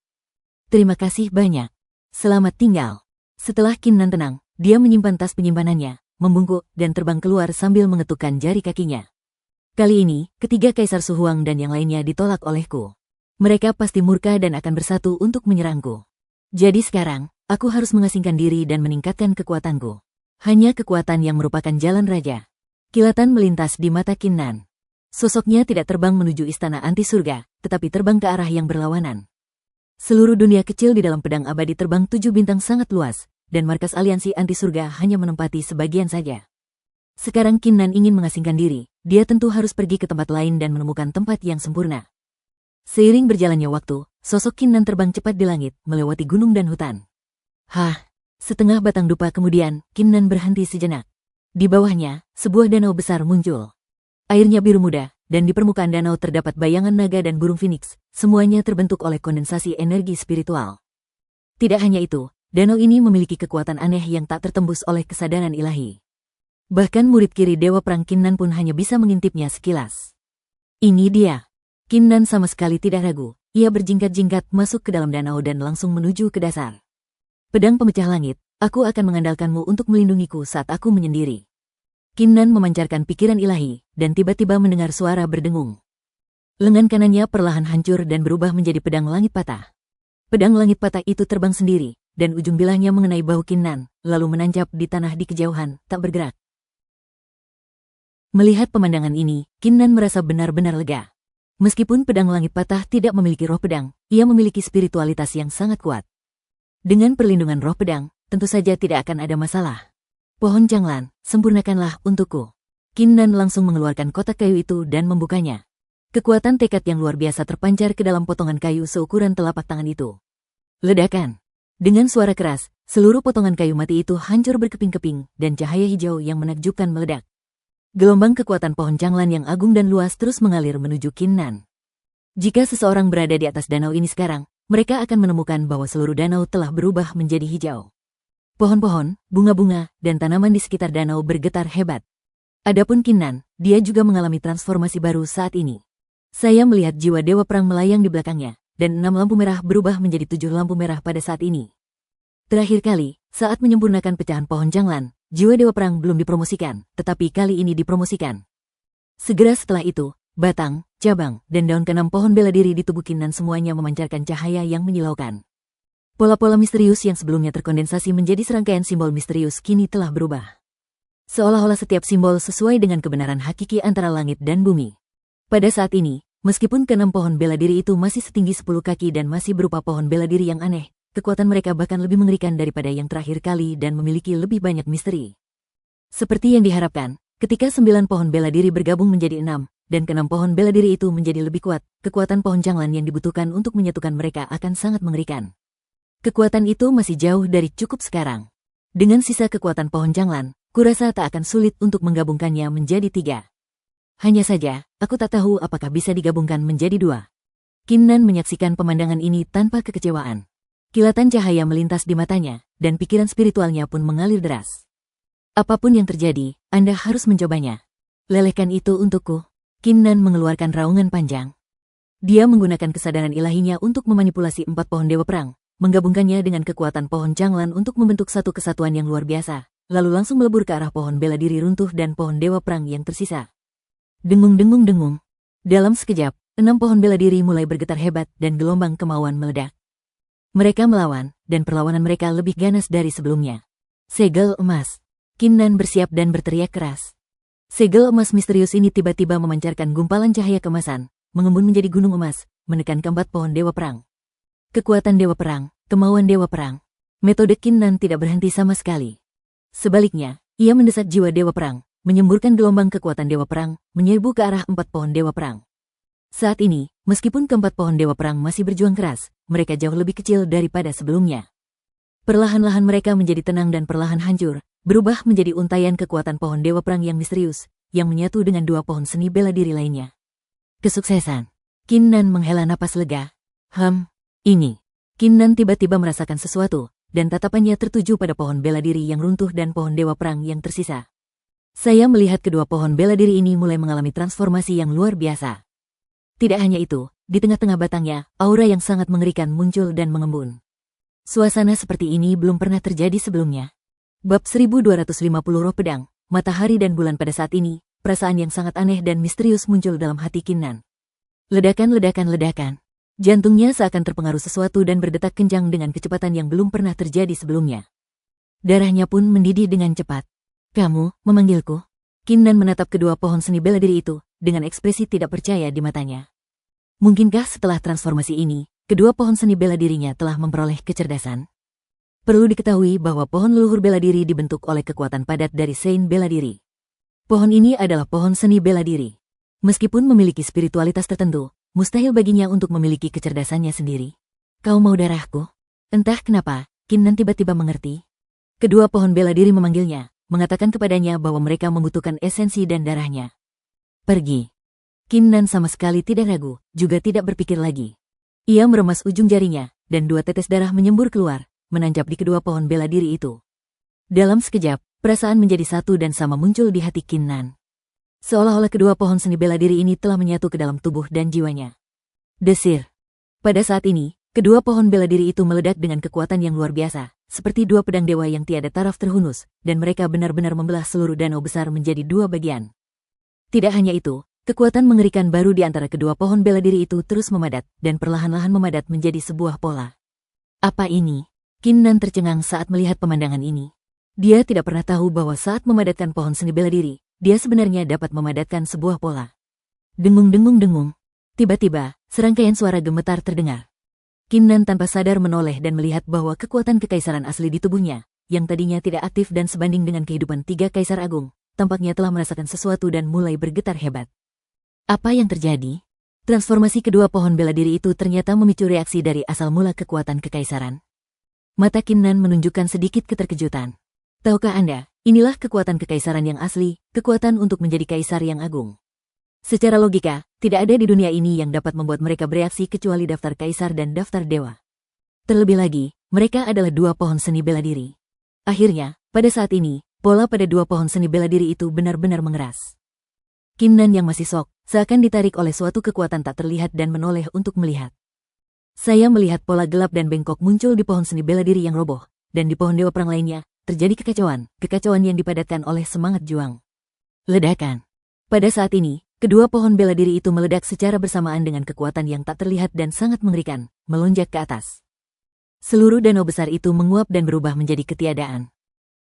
Terima kasih banyak. Selamat tinggal. Setelah Qin Nan tenang, dia menyimpan tas penyimpanannya, membungkuk, dan terbang keluar sambil mengetukkan jari kakinya. Kali ini, ketiga kaisar Su Huang dan yang lainnya ditolak olehku. Mereka pasti murka dan akan bersatu untuk menyerangku. Jadi sekarang, aku harus mengasingkan diri dan meningkatkan kekuatanku. Hanya kekuatan yang merupakan jalan raja. Kilatan melintas di mata Qin Nan. Sosoknya tidak terbang menuju istana anti surga, tetapi terbang ke arah yang berlawanan. Seluruh dunia kecil di dalam pedang abadi terbang 7 bintang sangat luas, dan markas aliansi anti surga hanya menempati sebagian saja. Sekarang Qin Nan ingin mengasingkan diri, dia tentu harus pergi ke tempat lain dan menemukan tempat yang sempurna. Seiring berjalannya waktu, sosok Qin Nan terbang cepat di langit, melewati gunung dan hutan. Setengah batang dupa kemudian, Qin Nan berhenti sejenak. Di bawahnya, sebuah danau besar muncul. Airnya biru muda, dan di permukaan danau terdapat bayangan naga dan burung phoenix, semuanya terbentuk oleh kondensasi energi spiritual. Tidak hanya itu, danau ini memiliki kekuatan aneh yang tak tertembus oleh kesadaran ilahi. Bahkan murid kiri Dewa Perang Qin Nan pun hanya bisa mengintipnya sekilas. Ini dia. Qin Nan sama sekali tidak ragu, ia berjingkat-jingkat masuk ke dalam danau dan langsung menuju ke dasar. Pedang pemecah langit, aku akan mengandalkanmu untuk melindungiku saat aku menyendiri. Qin Nan memancarkan pikiran ilahi, dan tiba-tiba mendengar suara berdengung. Lengan kanannya perlahan hancur dan berubah menjadi pedang langit patah. Pedang langit patah itu terbang sendiri, dan ujung bilahnya mengenai bahu Qin Nan, lalu menancap di tanah di kejauhan, tak bergerak. Melihat pemandangan ini, Qin Nan merasa benar-benar lega. Meskipun pedang langit patah tidak memiliki roh pedang, ia memiliki spiritualitas yang sangat kuat. Dengan perlindungan roh pedang, tentu saja tidak akan ada masalah. Pohon janglan, sempurnakanlah untukku. Qin Nan langsung mengeluarkan kotak kayu itu dan membukanya. Kekuatan tekad yang luar biasa terpancar ke dalam potongan kayu seukuran telapak tangan itu. Ledakan. Dengan suara keras, seluruh potongan kayu mati itu hancur berkeping-keping, dan cahaya hijau yang menakjubkan meledak. Gelombang kekuatan pohon janglan yang agung dan luas terus mengalir menuju Qin Nan. Jika seseorang berada di atas danau ini sekarang, mereka akan menemukan bahwa seluruh danau telah berubah menjadi hijau. Pohon-pohon, bunga-bunga, dan tanaman di sekitar danau bergetar hebat. Adapun Qin Nan, dia juga mengalami transformasi baru saat ini. Saya melihat jiwa Dewa Perang melayang di belakangnya, dan 6 lampu merah berubah menjadi 7 lampu merah pada saat ini. Terakhir kali, saat menyempurnakan pecahan pohon janglan, jiwa Dewa Perang belum dipromosikan, tetapi kali ini dipromosikan. Segera setelah itu, batang, cabang, dan daun ke-6 pohon bela diri di tubuh Qin Nan semuanya memancarkan cahaya yang menyilaukan. Pola-pola misterius yang sebelumnya terkondensasi menjadi serangkaian simbol misterius kini telah berubah. Seolah-olah setiap simbol sesuai dengan kebenaran hakiki antara langit dan bumi. Pada saat ini, meskipun ke-6 pohon bela diri itu masih setinggi 10 kaki dan masih berupa pohon bela diri yang aneh, kekuatan mereka bahkan lebih mengerikan daripada yang terakhir kali dan memiliki lebih banyak misteri. Seperti yang diharapkan, ketika 9 pohon bela diri bergabung menjadi 6, dan ke-6 pohon bela diri itu menjadi lebih kuat, kekuatan pohon Changlan yang dibutuhkan untuk menyatukan mereka akan sangat mengerikan. Kekuatan itu masih jauh dari cukup sekarang. Dengan sisa kekuatan pohon Changlan, kurasa tak akan sulit untuk menggabungkannya menjadi 3. Hanya saja, aku tak tahu apakah bisa digabungkan menjadi 2. Qin Nan menyaksikan pemandangan ini tanpa kekecewaan. Kilatan cahaya melintas di matanya, dan pikiran spiritualnya pun mengalir deras. Apapun yang terjadi, Anda harus mencobanya. Lelehkan itu untukku. Qin Nan mengeluarkan raungan panjang. Dia menggunakan kesadaran ilahinya untuk memanipulasi 4 pohon dewa perang, menggabungkannya dengan kekuatan pohon Changlan untuk membentuk satu kesatuan yang luar biasa, lalu langsung melebur ke arah pohon bela diri runtuh dan pohon dewa perang yang tersisa. Dengung-dengung-dengung. Dalam sekejap, 6 pohon bela diri mulai bergetar hebat dan gelombang kemauan meledak. Mereka melawan, dan perlawanan mereka lebih ganas dari sebelumnya. Segel emas. Qin Nan bersiap dan berteriak keras. Segel emas misterius ini tiba-tiba memancarkan gumpalan cahaya keemasan, mengembun menjadi gunung emas, menekan keempat pohon dewa perang. Kekuatan dewa perang, kemauan dewa perang. Metode Qin Nan tidak berhenti sama sekali. Sebaliknya, ia mendesak jiwa dewa perang, menyemburkan gelombang kekuatan dewa perang, menyerbu ke arah 4 pohon dewa perang. Saat ini, meskipun keempat pohon dewa perang masih berjuang keras, mereka jauh lebih kecil daripada sebelumnya. Perlahan-lahan mereka menjadi tenang dan perlahan hancur, berubah menjadi untaian kekuatan pohon dewa perang yang misterius, yang menyatu dengan 2 pohon seni bela diri lainnya. Kesuksesan. Qin Nan menghela napas lega. Ini. Qin Nan tiba-tiba merasakan sesuatu, dan tatapannya tertuju pada pohon bela diri yang runtuh dan pohon dewa perang yang tersisa. Saya melihat kedua pohon bela diri ini mulai mengalami transformasi yang luar biasa. Tidak hanya itu, di tengah-tengah batangnya, aura yang sangat mengerikan muncul dan mengembun. Suasana seperti ini belum pernah terjadi sebelumnya. Bab 1250 Roh Pedang, Matahari dan Bulan. Pada saat ini, perasaan yang sangat aneh dan misterius muncul dalam hati Qin Nan. Ledakan. Jantungnya seakan terpengaruh sesuatu dan berdetak kencang dengan kecepatan yang belum pernah terjadi sebelumnya. Darahnya pun mendidih dengan cepat. Kamu memanggilku? Qin Nan menatap kedua pohon seni bela diri itu, dengan ekspresi tidak percaya di matanya. Mungkinkah setelah transformasi ini, kedua pohon seni bela dirinya telah memperoleh kecerdasan? Perlu diketahui bahwa pohon leluhur bela diri dibentuk oleh kekuatan padat dari Sein bela diri. Pohon ini adalah pohon seni bela diri. Meskipun memiliki spiritualitas tertentu, mustahil baginya untuk memiliki kecerdasannya sendiri. Kau mau darahku? Entah kenapa, Qin Nan tiba-tiba mengerti. Kedua pohon bela diri memanggilnya, mengatakan kepadanya bahwa mereka membutuhkan esensi dan darahnya. Pergi. Qin Nan sama sekali tidak ragu, juga tidak berpikir lagi. Ia meremas ujung jarinya, dan 2 tetes darah menyembur keluar, menancap di kedua pohon bela diri itu. Dalam sekejap, perasaan menjadi satu dan sama muncul di hati Qin Nan. Seolah-olah kedua pohon seni bela diri ini telah menyatu ke dalam tubuh dan jiwanya. Desir. Pada saat ini, kedua pohon bela diri itu meledak dengan kekuatan yang luar biasa, seperti 2 pedang dewa yang tiada taraf terhunus, dan mereka benar-benar membelah seluruh danau besar menjadi 2 bagian. Tidak hanya itu, kekuatan mengerikan baru di antara kedua pohon bela diri itu terus memadat, dan perlahan-lahan memadat menjadi sebuah pola. Apa ini? Qin Nan tercengang saat melihat pemandangan ini. Dia tidak pernah tahu bahwa saat memadatkan pohon seni bela diri, dia sebenarnya dapat memadatkan sebuah pola. Dengung. Tiba-tiba, serangkaian suara gemetar terdengar. Qin Nan tanpa sadar menoleh dan melihat bahwa kekuatan kekaisaran asli di tubuhnya, yang tadinya tidak aktif dan sebanding dengan kehidupan 3 kaisar agung, tampaknya telah merasakan sesuatu dan mulai bergetar hebat. Apa yang terjadi? Transformasi kedua pohon bela diri itu ternyata memicu reaksi dari asal mula kekuatan kekaisaran. Mata Qin Nan menunjukkan sedikit keterkejutan. Tahukah Anda, inilah kekuatan kekaisaran yang asli, kekuatan untuk menjadi kaisar yang agung. Secara logika, tidak ada di dunia ini yang dapat membuat mereka bereaksi kecuali daftar kaisar dan daftar dewa. Terlebih lagi, mereka adalah 2 pohon seni bela diri. Akhirnya, pada saat ini, pola pada 2 pohon seni bela diri itu benar-benar mengeras. Qin Nan yang masih sok, seakan ditarik oleh suatu kekuatan tak terlihat dan menoleh untuk melihat. Saya melihat pola gelap dan bengkok muncul di pohon seni bela diri yang roboh, dan di pohon dewa perang lainnya, terjadi kekacauan yang dipadatkan oleh semangat juang. Ledakan. Pada saat ini, kedua pohon bela diri itu meledak secara bersamaan dengan kekuatan yang tak terlihat dan sangat mengerikan, melonjak ke atas. Seluruh danau besar itu menguap dan berubah menjadi ketiadaan.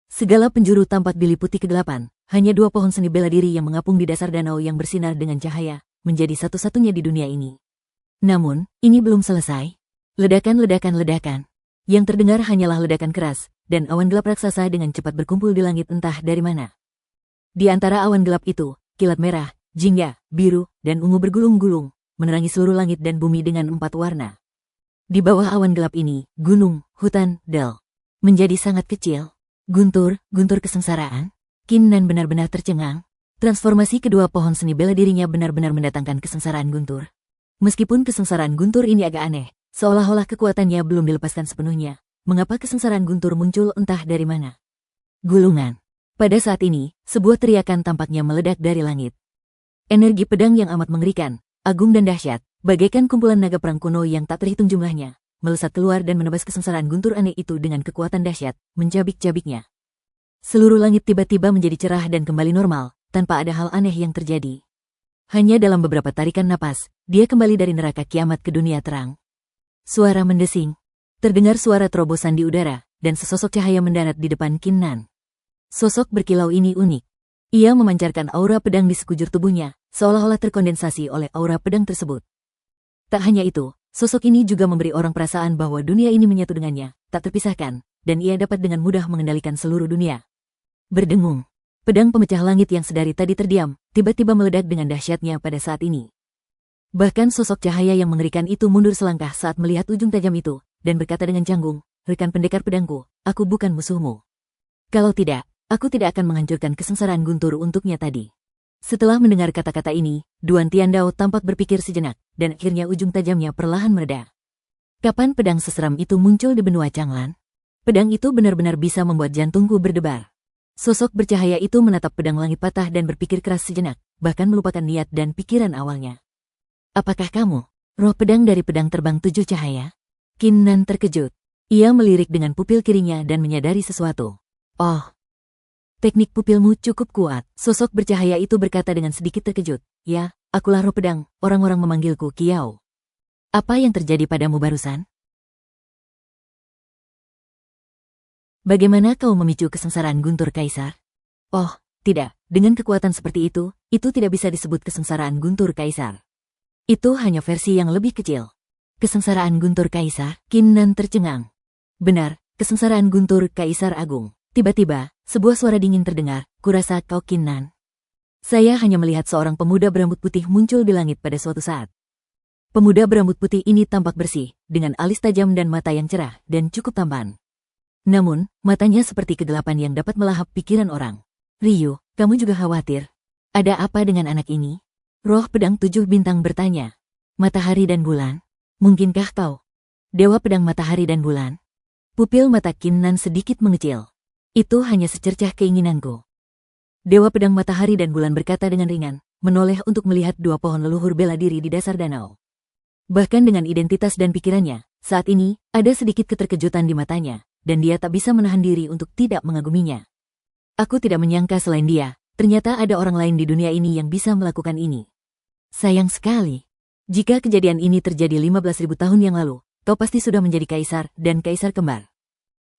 Segala penjuru tampak diliputi kegelapan, hanya 2 pohon seni bela diri yang mengapung di dasar danau yang bersinar dengan cahaya, menjadi satu-satunya di dunia ini. Namun, ini belum selesai. Ledakan. Yang terdengar hanyalah ledakan keras, dan awan gelap raksasa dengan cepat berkumpul di langit entah dari mana. Di antara awan gelap itu, kilat merah, jingga, biru, dan ungu bergulung-gulung, menerangi seluruh langit dan bumi dengan 4 warna. Di bawah awan gelap ini, gunung, hutan, dal, menjadi sangat kecil. Guntur kesengsaraan. Kinnan benar-benar tercengang. Transformasi kedua pohon seni bela dirinya benar-benar mendatangkan kesengsaraan Guntur. Meskipun kesengsaraan Guntur ini agak aneh, seolah-olah kekuatannya belum dilepaskan sepenuhnya. Mengapa kesengsaraan Guntur muncul entah dari mana? Gulungan. Pada saat ini, sebuah teriakan tampaknya meledak dari langit. Energi pedang yang amat mengerikan, agung dan dahsyat, bagaikan kumpulan naga perang kuno yang tak terhitung jumlahnya, melesat keluar dan menebas kesengsaraan Guntur aneh itu dengan kekuatan dahsyat, mencabik-cabiknya. Seluruh langit tiba-tiba menjadi cerah dan kembali normal, tanpa ada hal aneh yang terjadi. Hanya dalam beberapa tarikan napas, dia kembali dari neraka kiamat ke dunia terang. Suara mendesing. Terdengar suara terobosan di udara, dan sesosok cahaya mendarat di depan Kinnan. Sosok berkilau ini unik. Ia memancarkan aura pedang di sekujur tubuhnya, seolah-olah terkondensasi oleh aura pedang tersebut. Tak hanya itu, sosok ini juga memberi orang perasaan bahwa dunia ini menyatu dengannya, tak terpisahkan, dan ia dapat dengan mudah mengendalikan seluruh dunia. Berdengung. Pedang pemecah langit yang sedari tadi terdiam, tiba-tiba meledak dengan dahsyatnya pada saat ini. Bahkan sosok cahaya yang mengerikan itu mundur selangkah saat melihat ujung tajam itu, dan berkata dengan canggung, "Rekan pendekar pedangku, aku bukan musuhmu. Kalau tidak, aku tidak akan menghancurkan kesengsaraan Guntur untuknya tadi." Setelah mendengar kata-kata ini, Duan Tiandao tampak berpikir sejenak, dan akhirnya ujung tajamnya perlahan mereda. Kapan pedang seseram itu muncul di benua Changlan? Pedang itu benar-benar bisa membuat jantungku berdebar. Sosok bercahaya itu menatap pedang langit patah dan berpikir keras sejenak, bahkan melupakan niat dan pikiran awalnya. "Apakah kamu, roh pedang dari pedang terbang 7 cahaya?" Kinnan terkejut. Ia melirik dengan pupil kirinya dan menyadari sesuatu. "Oh, teknik pupilmu cukup kuat." Sosok bercahaya itu berkata dengan sedikit terkejut. "Ya, akulah roh pedang, orang-orang memanggilku Kiao." "Apa yang terjadi padamu barusan? Bagaimana kau memicu kesengsaraan Guntur Kaisar?" "Oh, tidak, dengan kekuatan seperti itu tidak bisa disebut kesengsaraan Guntur Kaisar. Itu hanya versi yang lebih kecil." "Kesengsaraan Guntur Kaisar?" Kinnan tercengang. "Benar, kesengsaraan Guntur Kaisar Agung." Tiba-tiba, sebuah suara dingin terdengar, "Kurasa kau Kinnan." "Saya hanya melihat seorang pemuda berambut putih muncul di langit pada suatu saat." Pemuda berambut putih ini tampak bersih, dengan alis tajam dan mata yang cerah, dan cukup tampan. Namun, matanya seperti kegelapan yang dapat melahap pikiran orang. "Ryu, kamu juga khawatir? Ada apa dengan anak ini?" Roh pedang 7 bintang bertanya. "Matahari dan bulan? Mungkinkah kau dewa pedang matahari dan bulan?" Pupil mata Kinnan sedikit mengecil. "Itu hanya secercah keinginanku." Dewa pedang matahari dan bulan berkata dengan ringan, menoleh untuk melihat 2 pohon leluhur bela diri di dasar danau. Bahkan dengan identitas dan pikirannya, saat ini, ada sedikit keterkejutan di matanya, dan dia tak bisa menahan diri untuk tidak mengaguminya. "Aku tidak menyangka selain dia, ternyata ada orang lain di dunia ini yang bisa melakukan ini. Sayang sekali. Jika kejadian ini terjadi 15.000 tahun yang lalu, kau pasti sudah menjadi kaisar dan kaisar kembar.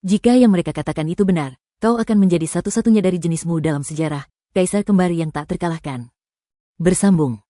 Jika yang mereka katakan itu benar, kau akan menjadi satu-satunya dari jenismu dalam sejarah, kaisar kembar yang tak terkalahkan." Bersambung.